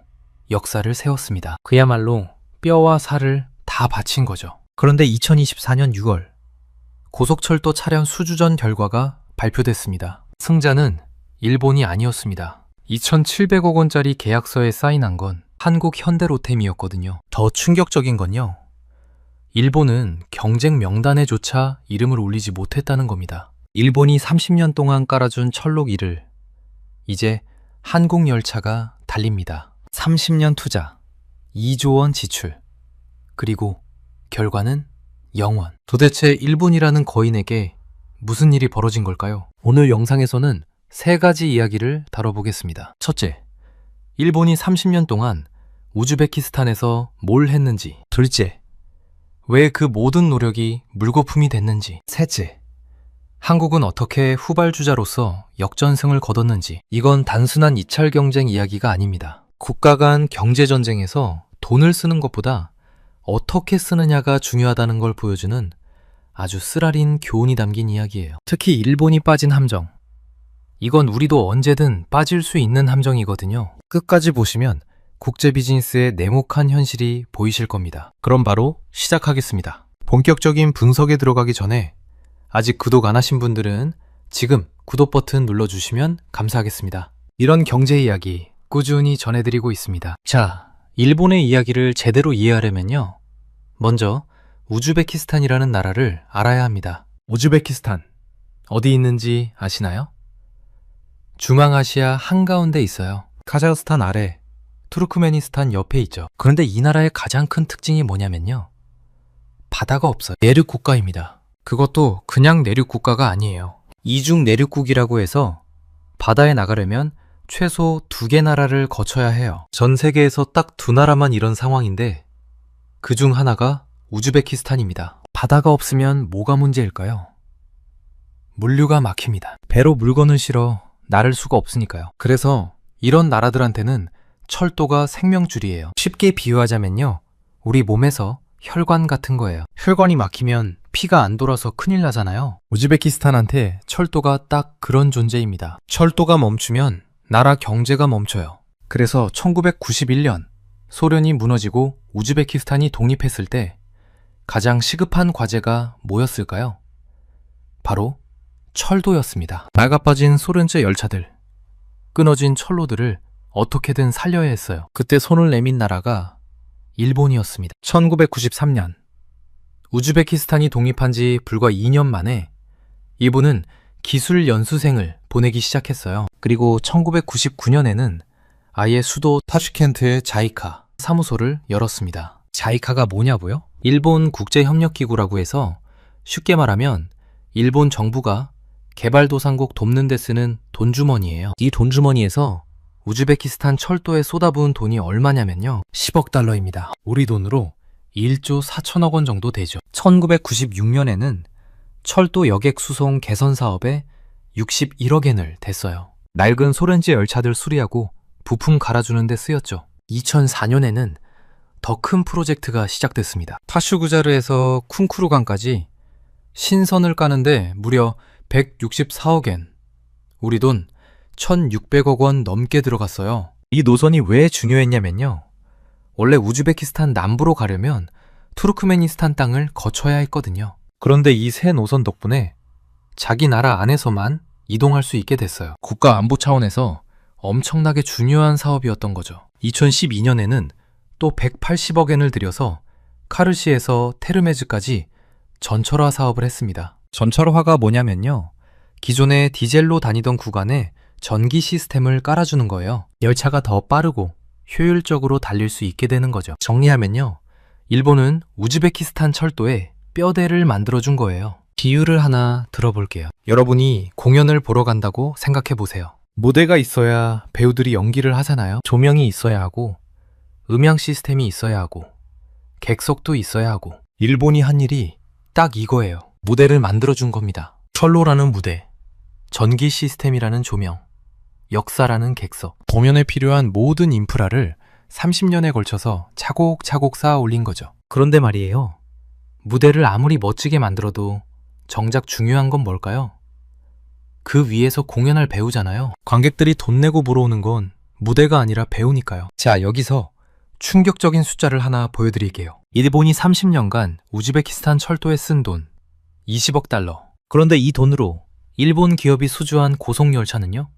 역사를 세웠습니다. 그야말로 뼈와 살을 다 바친 거죠. 그런데 2024년 6월 고속철도 차량 수주전 결과가 발표됐습니다. 승자는 일본이 아니었습니다. 2,700억 원짜리 계약서에 사인한 건 한국 현대로템이었거든요. 더 충격적인 건요. 일본은 경쟁 명단에조차 이름을 올리지 못했다는 겁니다. 일본이 30년 동안 깔아준 철로기를 이제 한국열차가 달립니다. 30년 투자, 2조 원 지출, 그리고 결과는 0원. 도대체 일본이라는 거인에게 무슨 일이 벌어진 걸까요? 오늘 영상에서는 3가지 이야기를 다뤄보겠습니다. 첫째, 일본이 30년 동안 우즈베키스탄에서 뭘 했는지. 둘째, 왜 그 모든 노력이 물거품이 됐는지. 셋째, 한국은 어떻게 후발주자로서 역전승을 거뒀는지. 이건 단순한 이찰 경쟁 이야기가 아닙니다. 국가 간 경제전쟁에서 돈을 쓰는 것보다 어떻게 쓰느냐가 중요하다는 걸 보여주는 아주 쓰라린 교훈이 담긴 이야기예요. 특히 일본이 빠진 함정. 이건 우리도 언제든 빠질 수 있는 함정이거든요. 끝까지 보시면 국제 비즈니스의 냉혹한 현실이 보이실 겁니다. 그럼 바로 시작하겠습니다. 본격적인 분석에 들어가기 전에 아직 구독 안 하신 분들은 지금 구독 버튼 눌러주시면 감사하겠습니다. 이런 경제 이야기 꾸준히 전해드리고 있습니다. 자, 일본의 이야기를 제대로 이해하려면요. 먼저 우즈베키스탄이라는 나라를 알아야 합니다. 우즈베키스탄, 어디 있는지 아시나요? 중앙아시아 한가운데 있어요. 카자흐스탄 아래, 투르크메니스탄 옆에 있죠. 그런데 이 나라의 가장 큰 특징이 뭐냐면요. 바다가 없어요. 내륙 국가입니다. 그것도 그냥 내륙 국가가 아니에요. 이중 내륙국이라고 해서 바다에 나가려면 최소 2개 나라를 거쳐야 해요. 전 세계에서 딱 2나라만 이런 상황인데 그 중 하나가 우즈베키스탄입니다. 바다가 없으면 뭐가 문제일까요? 물류가 막힙니다. 배로 물건을 실어 나를 수가 없으니까요. 그래서 이런 나라들한테는 철도가 생명줄이에요. 쉽게 비유하자면요. 우리 몸에서 혈관 같은 거예요. 혈관이 막히면 피가 안 돌아서 큰일 나잖아요. 우즈베키스탄한테 철도가 딱 그런 존재입니다. 철도가 멈추면 나라 경제가 멈춰요. 그래서 1991년 소련이 무너지고 우즈베키스탄이 독립했을 때 가장 시급한 과제가 뭐였을까요? 바로 철도였습니다. 낡아빠진 소련제 열차들, 끊어진 철로들을 어떻게든 살려야 했어요. 그때 손을 내민 나라가 일본이었습니다. 1993년 우즈베키스탄이 독립한 지 불과 2년 만에 일본은 기술 연수생을 보내기 시작했어요. 그리고 1999년에는 아예 수도 타슈켄트의 자이카 사무소를 열었습니다. 자이카가 뭐냐고요? 일본 국제협력기구라고 해서 쉽게 말하면 일본 정부가 개발도상국 돕는 데 쓰는 돈주머니예요. 이 돈주머니에서 우즈베키스탄 철도에 쏟아부은 돈이 얼마냐면요. 10억 달러입니다. 우리 돈으로 1조 4천억 원 정도 되죠. 1996년에는 철도 여객 수송 개선 사업에 61억 엔을 댔어요. 낡은 소련제 열차들 수리하고 부품 갈아주는 데 쓰였죠. 2004년에는 더 큰 프로젝트가 시작됐습니다. 타슈구자르에서 쿵쿠르강까지 신선을 까는데 무려 164억 엔, 우리 돈 1,600억 원 넘게 들어갔어요. 이 노선이 왜 중요했냐면요. 원래 우즈베키스탄 남부로 가려면 투르크메니스탄 땅을 거쳐야 했거든요. 그런데 이 새 노선 덕분에 자기 나라 안에서만 이동할 수 있게 됐어요. 국가 안보 차원에서 엄청나게 중요한 사업이었던 거죠. 2012년에는 또 180억 엔을 들여서 카르시에서 테르메즈까지 전철화 사업을 했습니다. 전철화가 뭐냐면요. 기존에 디젤로 다니던 구간에 전기 시스템을 깔아주는 거예요. 열차가 더 빠르고 효율적으로 달릴 수 있게 되는 거죠. 정리하면요. 일본은 우즈베키스탄 철도에 뼈대를 만들어준 거예요. 비유를 하나 들어볼게요. 여러분이 공연을 보러 간다고 생각해 보세요. 무대가 있어야 배우들이 연기를 하잖아요. 조명이 있어야 하고 음향 시스템이 있어야 하고 객석도 있어야 하고 일본이 한 일이 딱 이거예요. 무대를 만들어준 겁니다. 철로라는 무대, 전기 시스템이라는 조명, 역사라는 객석, 공연에 필요한 모든 인프라를 30년에 걸쳐서 차곡차곡 쌓아 올린 거죠. 그런데 말이에요. 무대를 아무리 멋지게 만들어도 정작 중요한 건 뭘까요? 그 위에서 공연할 배우잖아요. 관객들이 돈 내고 보러 오는 건 무대가 아니라 배우니까요. 자, 여기서 충격적인 숫자를 하나 보여드릴게요. 일본이 30년간 우즈베키스탄 철도에 쓴 돈 20억 달러. 그런데 이 돈으로 일본 기업이 수주한 고속열차는요?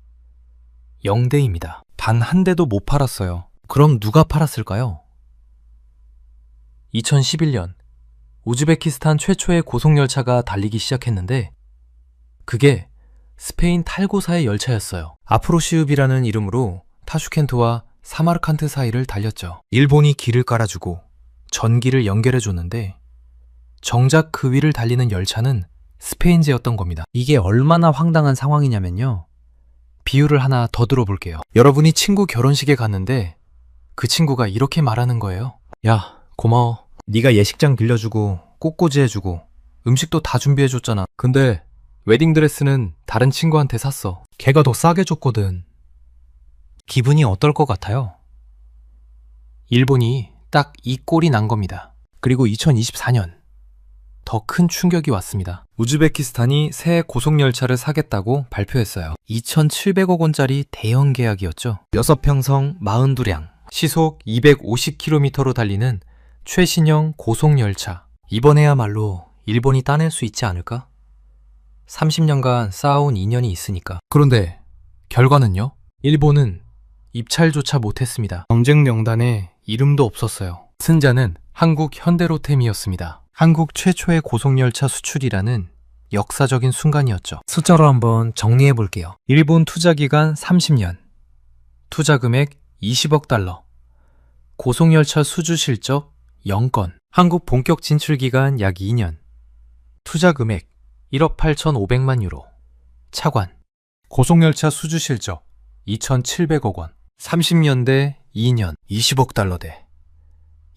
0대입니다. 단 한 대도 못 팔았어요. 그럼 누가 팔았을까요? 2011년 우즈베키스탄 최초의 고속열차가 달리기 시작했는데 그게 스페인 탈고사의 열차였어요. 아프로시읍이라는 이름으로 타슈켄트와 사마르칸트 사이를 달렸죠. 일본이 길을 깔아주고 전기를 연결해줬는데 정작 그 위를 달리는 열차는 스페인제였던 겁니다. 이게 얼마나 황당한 상황이냐면요. 비유를 하나 더 들어볼게요. 여러분이 친구 결혼식에 갔는데 그 친구가 이렇게 말하는 거예요. 야, 고마워. 네가 예식장 빌려주고 꽃꽂이 해주고 음식도 다 준비해줬잖아. 근데 웨딩드레스는 다른 친구한테 샀어. 걔가 더 싸게 줬거든. 기분이 어떨 것 같아요? 일본이 딱 이 꼴이 난 겁니다. 그리고 2024년 더 큰 충격이 왔습니다. 우즈베키스탄이 새 고속열차를 사겠다고 발표했어요. 2,700억 원짜리 대형 계약이었죠. 6평성 42량, 시속 250km로 달리는 최신형 고속열차. 이번에야말로 일본이 따낼 수 있지 않을까? 30년간 쌓아온 인연이 있으니까. 그런데 결과는요? 일본은 입찰조차 못했습니다. 경쟁 명단에 이름도 없었어요. 승자는 한국 현대로템이었습니다. 한국 최초의 고속열차 수출이라는 역사적인 순간이었죠. 숫자로 한번 정리해 볼게요. 일본 투자기간 30년, 투자금액 20억 달러, 고속열차 수주 실적 0건, 한국 본격 진출 기간 약 2년, 투자금액 1억 8,500만 유로, 차관, 고속열차 수주 실적 2,700억 원, 30년대 2년 20억 달러 대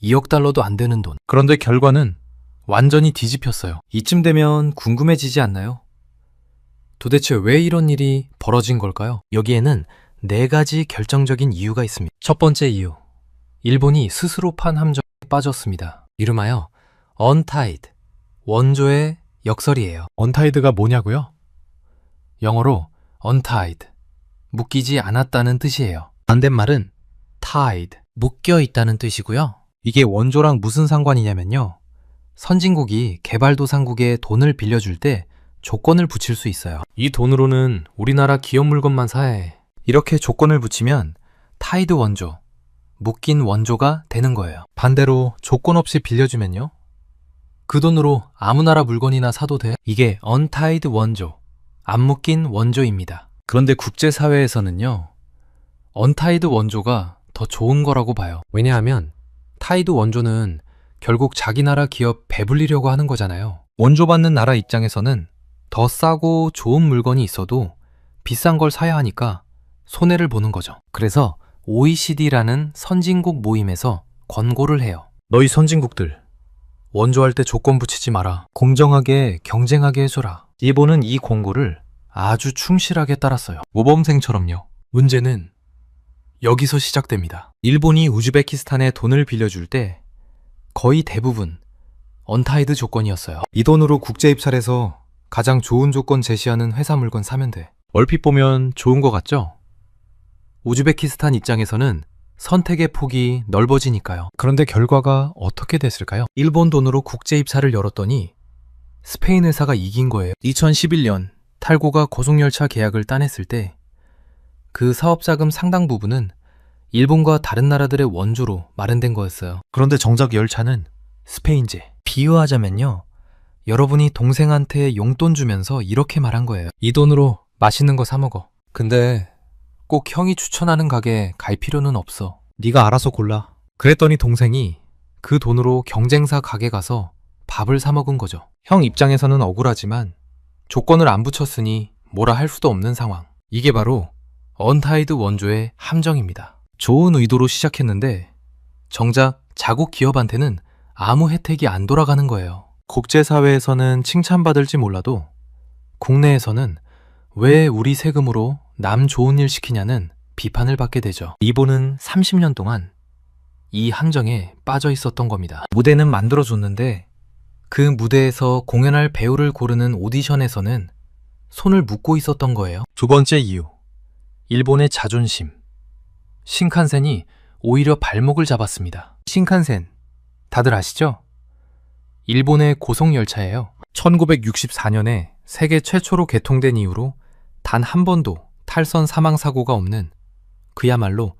2억 달러도 안 되는 돈. 그런데 결과는 완전히 뒤집혔어요. 이쯤 되면 궁금해지지 않나요? 도대체 왜 이런 일이 벌어진 걸까요? 여기에는 4가지 결정적인 이유가 있습니다. 첫 번째 이유, 일본이 스스로 판 함정에 빠졌습니다. 이름하여 untied, 원조의 역설이에요. untied가 뭐냐고요? 영어로 untied, 묶이지 않았다는 뜻이에요. 반대말은 tied, 묶여 있다는 뜻이고요. 이게 원조랑 무슨 상관이냐면요. 선진국이 개발도상국에 돈을 빌려줄 때 조건을 붙일 수 있어요. 이 돈으로는 우리나라 기업 물건만 사해. 이렇게 조건을 붙이면 타이드 원조, 묶인 원조가 되는 거예요. 반대로 조건 없이 빌려주면요. 그 돈으로 아무 나라 물건이나 사도 돼. 이게 untied 원조, 안 묶인 원조입니다. 그런데 국제사회에서는요. untied 원조가 더 좋은 거라고 봐요. 왜냐하면 타이드 원조는 결국 자기 나라 기업 배불리려고 하는 거잖아요. 원조 받는 나라 입장에서는 더 싸고 좋은 물건이 있어도 비싼 걸 사야 하니까 손해를 보는 거죠. 그래서 OECD라는 선진국 모임에서 권고를 해요. 너희 선진국들, 원조할 때 조건 붙이지 마라. 공정하게 경쟁하게 해줘라. 일본은 이 권고를 아주 충실하게 따랐어요. 모범생처럼요. 문제는 여기서 시작됩니다. 일본이 우즈베키스탄에 돈을 빌려줄 때 거의 대부분 언타이드 조건이었어요. 이 돈으로 국제 입찰해서 가장 좋은 조건 제시하는 회사 물건 사면 돼. 얼핏 보면 좋은 거 같죠? 우즈베키스탄 입장에서는 선택의 폭이 넓어지니까요. 그런데 결과가 어떻게 됐을까요? 일본 돈으로 국제 입찰을 열었더니 스페인 회사가 이긴 거예요. 2011년 탈고가 고속열차 계약을 따냈을 때 그 사업자금 상당 부분은 일본과 다른 나라들의 원조로 마련된 거였어요. 그런데 정작 열차는 스페인제. 비유하자면요. 여러분이 동생한테 용돈 주면서 이렇게 말한 거예요. 이 돈으로 맛있는 거 사 먹어. 근데 꼭 형이 추천하는 가게 갈 필요는 없어. 네가 알아서 골라. 그랬더니 동생이 그 돈으로 경쟁사 가게 가서 밥을 사 먹은 거죠. 형 입장에서는 억울하지만 조건을 안 붙였으니 뭐라 할 수도 없는 상황. 이게 바로 언타이드 원조의 함정입니다. 좋은 의도로 시작했는데 정작 자국 기업한테는 아무 혜택이 안 돌아가는 거예요. 국제사회에서는 칭찬받을지 몰라도 국내에서는 왜 우리 세금으로 남 좋은 일 시키냐는 비판을 받게 되죠. 일본은 30년 동안 이 함정에 빠져 있었던 겁니다. 무대는 만들어줬는데 그 무대에서 공연할 배우를 고르는 오디션에서는 손을 묶고 있었던 거예요. 두 번째 이유, 일본의 자존심. 신칸센이 오히려 발목을 잡았습니다. 신칸센, 다들 아시죠? 일본의 고속열차예요. 1964년에 세계 최초로 개통된 이후로 단 한 번도 탈선 사망 사고가 없는 그야말로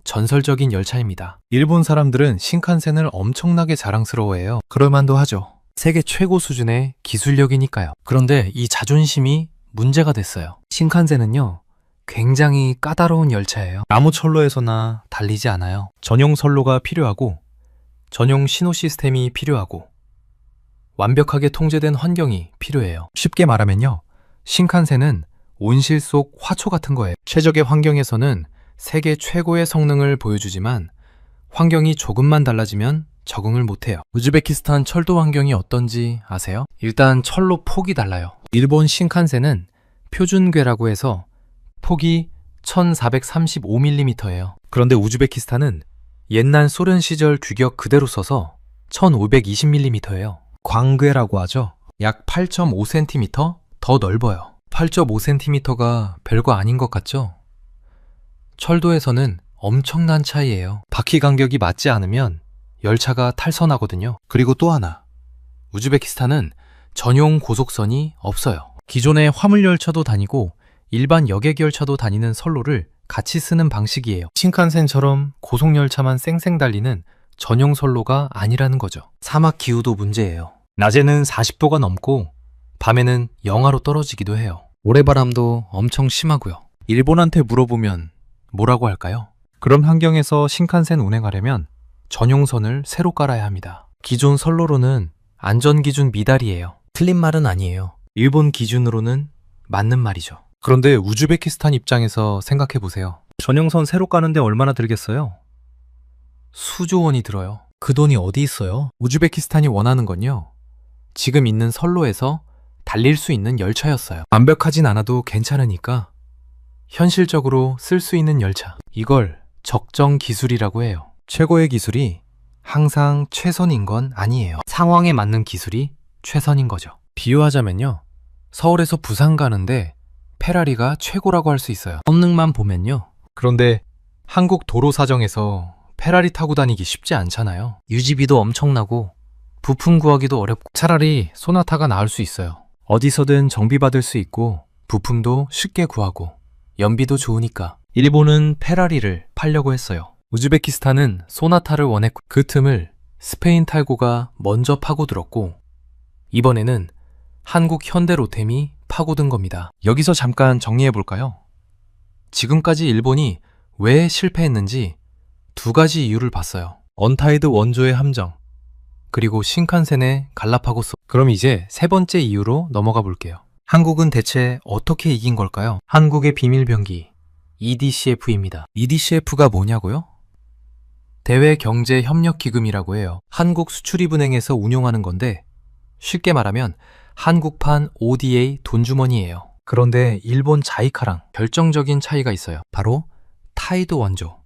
전설적인 열차입니다. 일본 사람들은 신칸센을 엄청나게 자랑스러워해요. 그럴만도 하죠. 세계 최고 수준의 기술력이니까요. 그런데 이 자존심이 문제가 됐어요. 신칸센은요, 굉장히 까다로운 열차예요. 아무 철로에서나 달리지 않아요. 전용 선로가 필요하고 전용 신호 시스템이 필요하고 완벽하게 통제된 환경이 필요해요. 쉽게 말하면요, 신칸센은 온실 속 화초 같은 거예요. 최적의 환경에서는 세계 최고의 성능을 보여주지만 환경이 조금만 달라지면 적응을 못해요. 우즈베키스탄 철도 환경이 어떤지 아세요? 일단 철로 폭이 달라요. 일본 신칸센은 표준궤라고 해서 폭이 1435mm예요. 그런데 우즈베키스탄은 옛날 소련 시절 규격 그대로 써서 1520mm예요. 광궤라고 하죠. 약 8.5cm 더 넓어요. 8.5cm가 별거 아닌 것 같죠? 철도에서는 엄청난 차이예요. 바퀴 간격이 맞지 않으면 열차가 탈선하거든요. 그리고 또 하나, 우즈베키스탄은 전용 고속선이 없어요. 기존의 화물열차도 다니고 일반 여객열차도 다니는 선로를 같이 쓰는 방식이에요. 신칸센처럼 고속열차만 쌩쌩 달리는 전용 선로가 아니라는 거죠. 사막 기후도 문제예요. 낮에는 40도가 넘고 밤에는 영하로 떨어지기도 해요. 모래바람도 엄청 심하고요. 일본한테 물어보면 뭐라고 할까요? 그런 환경에서 신칸센 운행하려면 전용선을 새로 깔아야 합니다. 기존 선로로는 안전기준 미달이에요. 틀린 말은 아니에요. 일본 기준으로는 맞는 말이죠. 그런데 우즈베키스탄 입장에서 생각해보세요. 전용선 새로 까는데 얼마나 들겠어요? 수조 원이 들어요. 그 돈이 어디 있어요? 우즈베키스탄이 원하는 건요, 지금 있는 선로에서 달릴 수 있는 열차였어요. 완벽하진 않아도 괜찮으니까 현실적으로 쓸 수 있는 열차. 이걸 적정 기술이라고 해요. 최고의 기술이 항상 최선인 건 아니에요. 상황에 맞는 기술이 최선인 거죠. 비유하자면요, 서울에서 부산 가는데 페라리가 최고라고 할 수 있어요. 성능만 보면요. 그런데 한국 도로 사정에서 페라리 타고 다니기 쉽지 않잖아요. 유지비도 엄청나고 부품 구하기도 어렵고 차라리 소나타가 나을 수 있어요. 어디서든 정비받을 수 있고 부품도 쉽게 구하고 연비도 좋으니까. 일본은 페라리를 팔려고 했어요. 우즈베키스탄은 소나타를 원했고 그 틈을 스페인 탈고가 먼저 파고들었고 이번에는 한국 현대로템이 파고든 겁니다. 여기서 잠깐 정리해볼까요? 지금까지 일본이 왜 실패했는지 두 가지 이유를 봤어요. 언타이드 원조의 함정, 그리고 신칸센의 갈라파고스. 그럼 이제 세 번째 이유로 넘어가 볼게요. 한국은 대체 어떻게 이긴 걸까요? 한국의 비밀병기 EDCF입니다. EDCF가 뭐냐고요? 대외경제협력기금이라고 해요. 한국수출입은행에서 운용하는 건데 쉽게 말하면 한국판 ODA 돈주머니예요. 그런데 일본 자이카랑 결정적인 차이가 있어요. 바로 타이드 원조,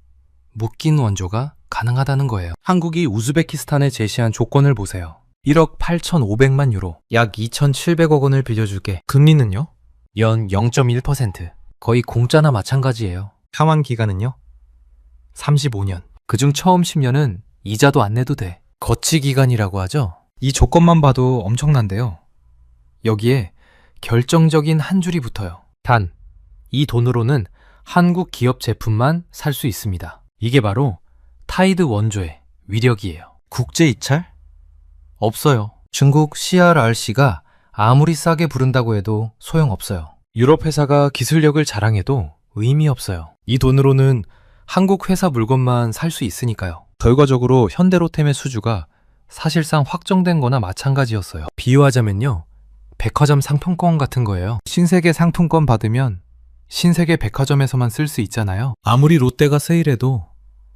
묶인 원조가 가능하다는 거예요. 한국이 우즈베키스탄에 제시한 조건을 보세요. 1억 8,500만 유로, 약 2,700억 원을 빌려줄게. 금리는요? 연 0.1%. 거의 공짜나 마찬가지예요. 상환 기간은요? 35년. 그중 처음 10년은 이자도 안 내도 돼. 거치 기간이라고 하죠. 이 조건만 봐도 엄청난데요. 여기에 결정적인 한 줄이 붙어요. 단, 이 돈으로는 한국 기업 제품만 살 수 있습니다. 이게 바로 타이드 원조의 위력이에요. 국제 입찰? 없어요. 중국 CRRC가 아무리 싸게 부른다고 해도 소용없어요. 유럽 회사가 기술력을 자랑해도 의미 없어요. 이 돈으로는 한국 회사 물건만 살 수 있으니까요. 결과적으로 현대로템의 수주가 사실상 확정된 거나 마찬가지였어요. 비유하자면요. 백화점 상품권 같은 거예요. 신세계 상품권 받으면 신세계 백화점에서만 쓸 수 있잖아요. 아무리 롯데가 세일해도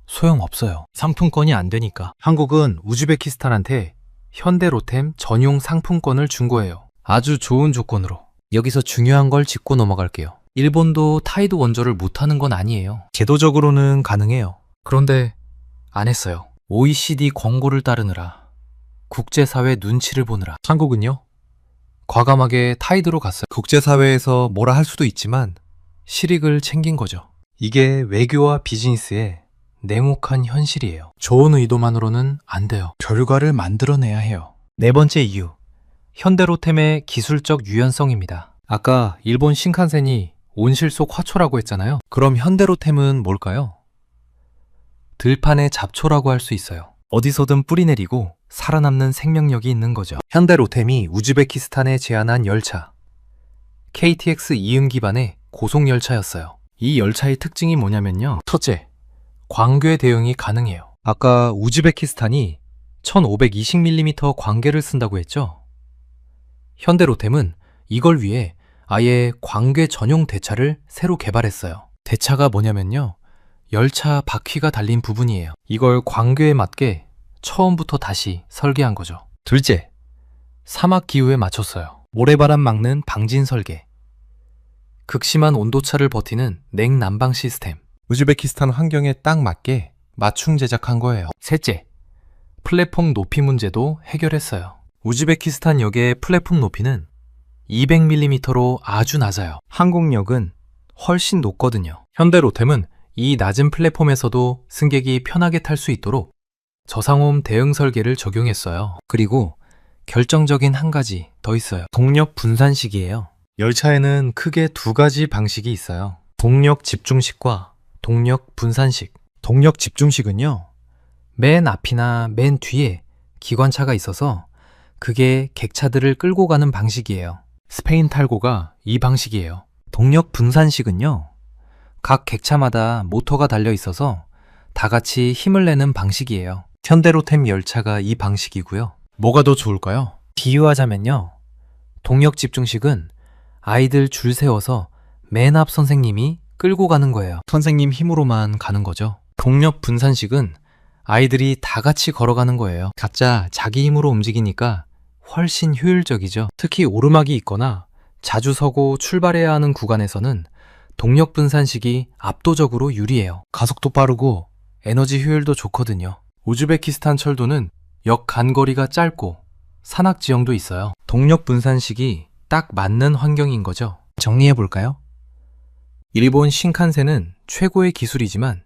소용없어요. 상품권이 안 되니까. 한국은 우즈베키스탄한테 현대로템 전용 상품권을 준 거예요. 아주 좋은 조건으로. 여기서 중요한 걸 짚고 넘어갈게요. 일본도 타이드 원조를 못하는 건 아니에요. 제도적으로는 가능해요. 그런데 안 했어요. OECD 권고를 따르느라, 국제사회 눈치를 보느라. 한국은요? 과감하게 타이드로 갔어요. 국제사회에서 뭐라 할 수도 있지만 실익을 챙긴 거죠. 이게 외교와 비즈니스의 냉혹한 현실이에요. 좋은 의도만으로는 안 돼요. 결과를 만들어내야 해요. 네 번째 이유, 현대로템의 기술적 유연성입니다. 아까 일본 신칸센이 온실속 화초라고 했잖아요. 그럼 현대로템은 뭘까요? 들판의 잡초라고 할 수 있어요. 어디서든 뿌리내리고 살아남는 생명력이 있는 거죠. 현대로템이 우즈베키스탄에 제안한 열차, KTX 2응 기반의 고속열차였어요. 이 열차의 특징이 뭐냐면요. 첫째, 광괴 대응이 가능해요. 아까 우즈베키스탄이 1520mm 광괴를 쓴다고 했죠? 현대로템은 이걸 위해 아예 광괴 전용 대차를 새로 개발했어요. 대차가 뭐냐면요. 열차 바퀴가 달린 부분이에요. 이걸 광괴에 맞게 처음부터 다시 설계한 거죠. 둘째, 사막 기후에 맞췄어요. 모래바람 막는 방진 설계, 극심한 온도차를 버티는 냉난방 시스템, 우즈베키스탄 환경에 딱 맞게 맞춤 제작한 거예요. 셋째, 플랫폼 높이 문제도 해결했어요. 우즈베키스탄 역의 플랫폼 높이는 200mm로 아주 낮아요. 한국역은 훨씬 높거든요. 현대로템은 이 낮은 플랫폼에서도 승객이 편하게 탈 수 있도록 저상홈 대응 설계를 적용했어요. 그리고 결정적인 한 가지 더 있어요. 동력 분산식이에요. 열차에는 크게 두 가지 방식이 있어요. 동력 집중식과 동력 분산식. 동력 집중식은요, 맨 앞이나 맨 뒤에 기관차가 있어서 그게 객차들을 끌고 가는 방식이에요. 스페인 탈고가 이 방식이에요. 동력 분산식은요, 각 객차마다 모터가 달려 있어서 다 같이 힘을 내는 방식이에요. 현대로템 열차가 이 방식이고요. 뭐가 더 좋을까요? 비유하자면요, 동력 집중식은 아이들 줄 세워서 맨 앞 선생님이 끌고 가는 거예요. 선생님 힘으로만 가는 거죠. 동력 분산식은 아이들이 다 같이 걸어가는 거예요. 각자 자기 힘으로 움직이니까 훨씬 효율적이죠. 특히 오르막이 있거나 자주 서고 출발해야 하는 구간에서는 동력 분산식이 압도적으로 유리해요. 가속도 빠르고 에너지 효율도 좋거든요. 우즈베키스탄 철도는 역 간거리가 짧고 산악 지형도 있어요. 동력 분산식이 딱 맞는 환경인 거죠. 정리해 볼까요? 일본 신칸센은 최고의 기술이지만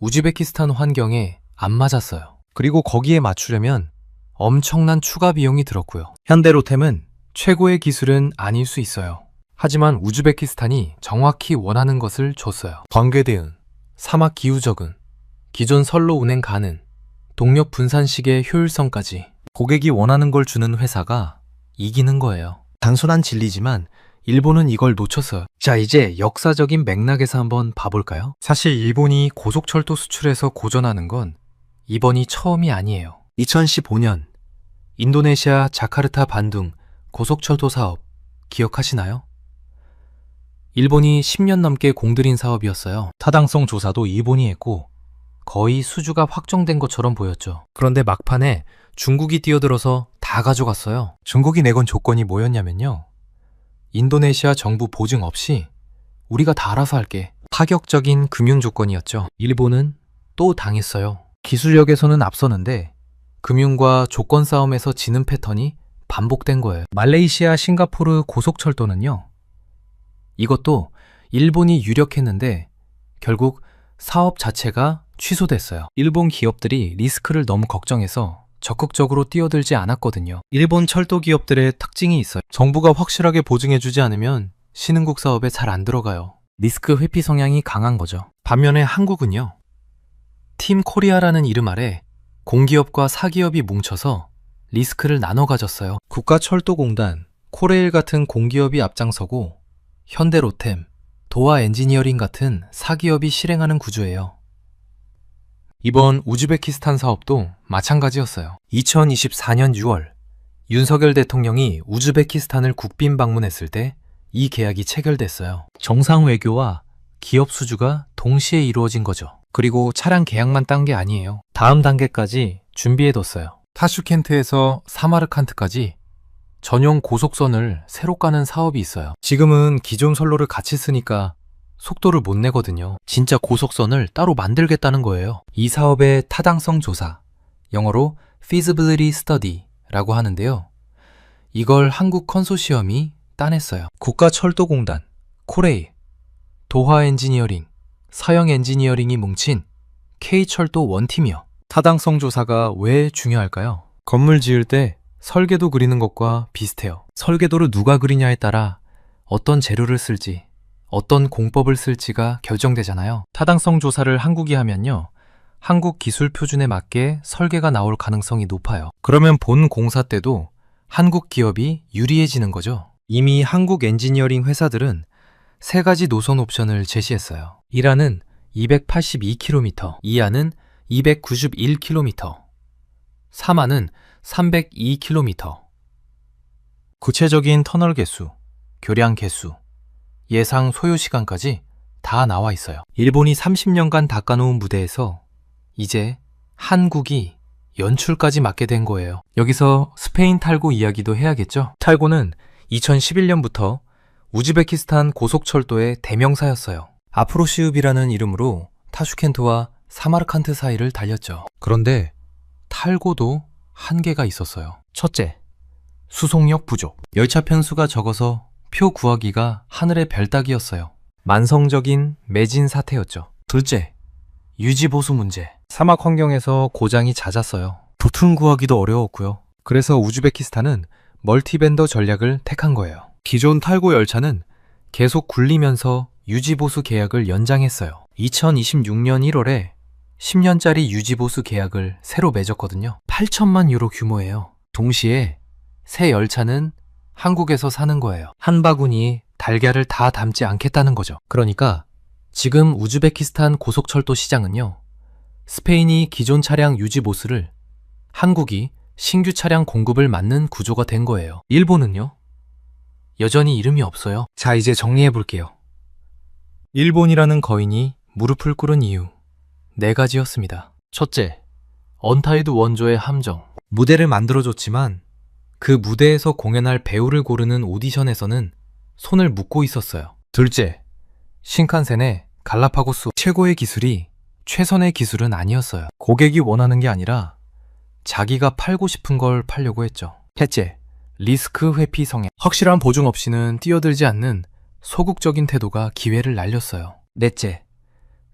우즈베키스탄 환경에 안 맞았어요. 그리고 거기에 맞추려면 엄청난 추가 비용이 들었고요. 현대로템은 최고의 기술은 아닐 수 있어요. 하지만 우즈베키스탄이 정확히 원하는 것을 줬어요. 광괴 대응, 사막 기후 적응, 기존 선로 운행 가능, 동력 분산식의 효율성까지 고객이 원하는 걸 주는 회사가 이기는 거예요. 단순한 진리지만 일본은 이걸 놓쳤어요. 자, 이제 역사적인 맥락에서 한번 봐볼까요? 사실 일본이 고속철도 수출에서 고전하는 건 이번이 처음이 아니에요. 2015년 인도네시아 자카르타 반둥 고속철도 사업 기억하시나요? 일본이 10년 넘게 공들인 사업이었어요. 타당성 조사도 일본이 했고 거의 수주가 확정된 것처럼 보였죠. 그런데 막판에 중국이 뛰어들어서 다 가져갔어요. 중국이 내건 조건이 뭐였냐면요. 인도네시아 정부 보증 없이 우리가 다 알아서 할게. 파격적인 금융 조건이었죠. 일본은 또 당했어요. 기술력에서는 앞서는데 금융과 조건 싸움에서 지는 패턴이 반복된 거예요. 말레이시아, 싱가포르 고속철도는요. 이것도 일본이 유력했는데 결국 사업 자체가 취소됐어요. 일본 기업들이 리스크를 너무 걱정해서 적극적으로 뛰어들지 않았거든요. 일본 철도 기업들의 특징이 있어요. 정부가 확실하게 보증해주지 않으면 신흥국 사업에 잘 안 들어가요. 리스크 회피 성향이 강한 거죠. 반면에 한국은요. 팀 코리아라는 이름 아래 공기업과 사기업이 뭉쳐서 리스크를 나눠 가졌어요. 국가철도공단, 코레일 같은 공기업이 앞장서고 현대로템, 도하 엔지니어링 같은 사기업이 실행하는 구조예요. 이번 우즈베키스탄 사업도 마찬가지였어요. 2024년 6월 윤석열 대통령이 우즈베키스탄을 국빈 방문했을 때 이 계약이 체결됐어요. 정상 외교와 기업 수주가 동시에 이루어진 거죠. 그리고 차량 계약만 딴 게 아니에요. 다음 단계까지 준비해뒀어요. 타슈켄트에서 사마르칸트까지 전용 고속선을 새로 까는 사업이 있어요. 지금은 기존 선로를 같이 쓰니까 속도를 못 내거든요. 진짜 고속선을 따로 만들겠다는 거예요. 이 사업의 타당성 조사, 영어로 feasibility study라고 하는데요. 이걸 한국 컨소시엄이 따냈어요. 국가철도공단, 코레일, 도하 엔지니어링, 서영 엔지니어링이 뭉친 K철도 원팀이요. 타당성 조사가 왜 중요할까요? 건물 지을 때 설계도 그리는 것과 비슷해요. 설계도를 누가 그리냐에 따라 어떤 재료를 쓸지, 어떤 공법을 쓸지가 결정되잖아요. 타당성 조사를 한국이 하면요. 한국 기술 표준에 맞게 설계가 나올 가능성이 높아요. 그러면 본 공사 때도 한국 기업이 유리해지는 거죠. 이미 한국 엔지니어링 회사들은 세 가지 노선 옵션을 제시했어요. 1안은 282km, 2안은 291km, 3안은 302km. 구체적인 터널 개수, 교량 개수, 예상 소요 시간까지 다 나와 있어요. 일본이 30년간 닦아놓은 무대에서 이제 한국이 연출까지 맡게 된 거예요. 여기서 스페인 탈고 이야기도 해야겠죠? 탈고는 2011년부터 우즈베키스탄 고속철도의 대명사였어요. 아프로시읍이라는 이름으로 타슈켄트와 사마르칸트 사이를 달렸죠. 그런데 탈고도 한계가 있었어요. 첫째, 수송력 부족. 열차 편수가 적어서 표 구하기가 하늘의 별 따기였어요. 만성적인 매진 사태였죠. 둘째, 유지보수 문제. 사막 환경에서 고장이 잦았어요. 부품 구하기도 어려웠고요. 그래서 우즈베키스탄은 멀티벤더 전략을 택한 거예요. 기존 탈고 열차는 계속 굴리면서 유지보수 계약을 연장했어요. 2026년 1월에 10년짜리 유지보수 계약을 새로 맺었거든요. 8천만 유로 규모예요. 동시에 새 열차는 한국에서 사는 거예요. 한 바구니에 달걀을 다 담지 않겠다는 거죠. 그러니까 지금 우즈베키스탄 고속철도 시장은요. 스페인이 기존 차량 유지보수를, 한국이 신규 차량 공급을 맡는 구조가 된 거예요. 일본은요? 여전히 이름이 없어요. 자, 이제 정리해 볼게요. 일본이라는 거인이 무릎을 꿇은 이유 4가지였습니다. 첫째, 언타이드 원조의 함정. 무대를 만들어줬지만 그 무대에서 공연할 배우를 고르는 오디션에서는 손을 묶고 있었어요. 둘째, 신칸센의 갈라파고스 최고의 기술이 최선의 기술은 아니었어요. 고객이 원하는 게 아니라 자기가 팔고 싶은 걸 팔려고 했죠. 셋째, 리스크 회피 성향. 확실한 보증 없이는 뛰어들지 않는 소극적인 태도가 기회를 날렸어요. 넷째,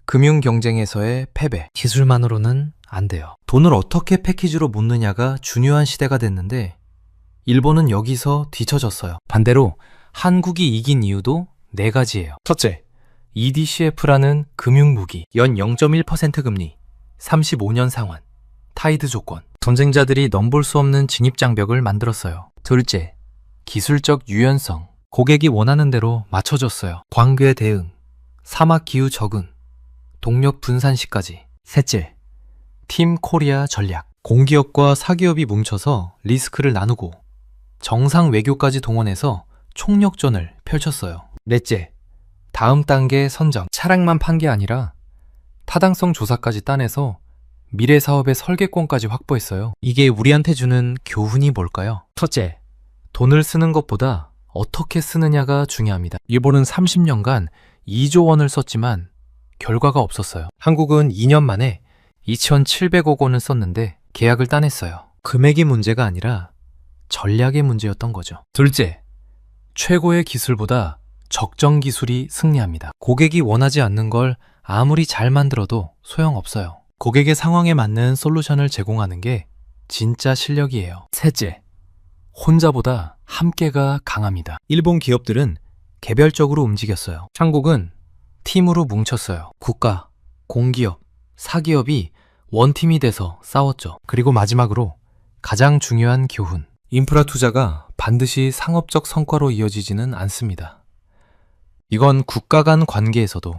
금융 경쟁에서의 패배. 기술만으로는 안 돼요. 돈을 어떻게 패키지로 묻느냐가 중요한 시대가 됐는데 일본은 여기서 뒤처졌어요. 반대로 한국이 이긴 이유도 4가지예요. 첫째, EDCF라는 금융무기. 연 0.1% 금리, 35년 상환, 타이드 조건. 경쟁자들이 넘볼 수 없는 진입장벽을 만들었어요. 둘째, 기술적 유연성. 고객이 원하는 대로 맞춰줬어요. 광괴 대응, 사막 기후 적응, 동력 분산 시까지. 셋째, 팀 코리아 전략. 공기업과 사기업이 뭉쳐서 리스크를 나누고 정상 외교까지 동원해서 총력전을 펼쳤어요. 넷째, 다음 단계 선정. 차량만 판 게 아니라 타당성 조사까지 따내서 미래 사업의 설계권까지 확보했어요. 이게 우리한테 주는 교훈이 뭘까요? 첫째, 돈을 쓰는 것보다 어떻게 쓰느냐가 중요합니다. 일본은 30년간 2조 원을 썼지만 결과가 없었어요. 한국은 2년 만에 2,700억 원을 썼는데 계약을 따냈어요. 금액이 문제가 아니라 전략의 문제였던 거죠. 둘째, 최고의 기술보다 적정 기술이 승리합니다. 고객이 원하지 않는 걸 아무리 잘 만들어도 소용없어요. 고객의 상황에 맞는 솔루션을 제공하는 게 진짜 실력이에요. 셋째, 혼자보다 함께가 강합니다. 일본 기업들은 개별적으로 움직였어요. 한국은 팀으로 뭉쳤어요. 국가, 공기업, 사기업이 원팀이 돼서 싸웠죠. 그리고 마지막으로 가장 중요한 교훈. 인프라 투자가 반드시 상업적 성과로 이어지지는 않습니다. 이건 국가 간 관계에서도,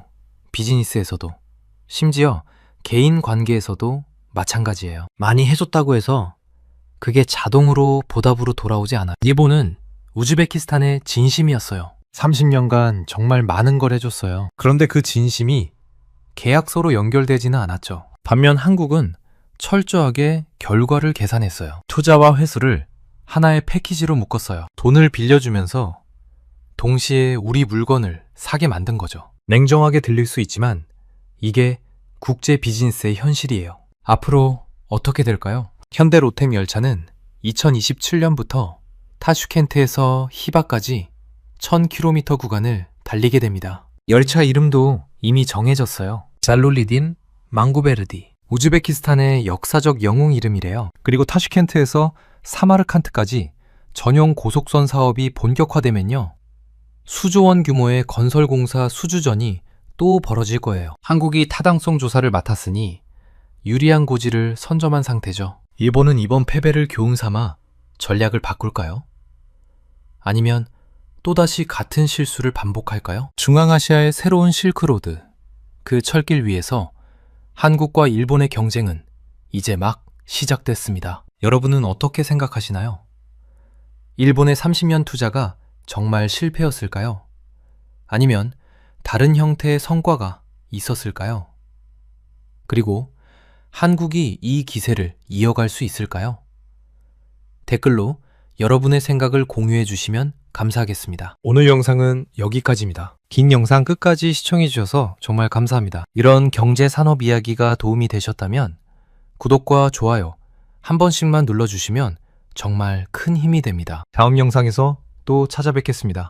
비즈니스에서도, 심지어 개인 관계에서도 마찬가지예요. 많이 해줬다고 해서 그게 자동으로 보답으로 돌아오지 않아요. 일본은 우즈베키스탄의 진심이었어요. 30년간 정말 많은 걸 해줬어요. 그런데 그 진심이 계약서로 연결되지는 않았죠. 반면 한국은 철저하게 결과를 계산했어요. 투자와 회수를 하나의 패키지로 묶었어요. 돈을 빌려주면서 동시에 우리 물건을 사게 만든 거죠. 냉정하게 들릴 수 있지만 이게 국제 비즈니스의 현실이에요. 앞으로 어떻게 될까요? 현대 로템 열차는 2027년부터 타슈켄트에서 히바까지 1000km 구간을 달리게 됩니다. 열차 이름도 이미 정해졌어요. 잘룰리딘 망구베르디. 우즈베키스탄의 역사적 영웅 이름이래요. 그리고 타슈켄트에서 사마르칸트까지 전용 고속선 사업이 본격화되면요, 수조 원 규모의 건설공사 수주전이 또 벌어질 거예요. 한국이 타당성 조사를 맡았으니 유리한 고지를 선점한 상태죠. 일본은 이번 패배를 교훈 삼아 전략을 바꿀까요? 아니면 또다시 같은 실수를 반복할까요? 중앙아시아의 새로운 실크로드, 그 철길 위에서 한국과 일본의 경쟁은 이제 막 시작됐습니다. 여러분은 어떻게 생각하시나요? 일본의 30년 투자가 정말 실패였을까요? 아니면 다른 형태의 성과가 있었을까요? 그리고 한국이 이 기세를 이어갈 수 있을까요? 댓글로 여러분의 생각을 공유해 주시면 감사하겠습니다. 오늘 영상은 여기까지입니다. 긴 영상 끝까지 시청해 주셔서 정말 감사합니다. 이런 경제 산업 이야기가 도움이 되셨다면 구독과 좋아요 한 번씩만 눌러주시면 정말 큰 힘이 됩니다. 다음 영상에서 또 찾아뵙겠습니다.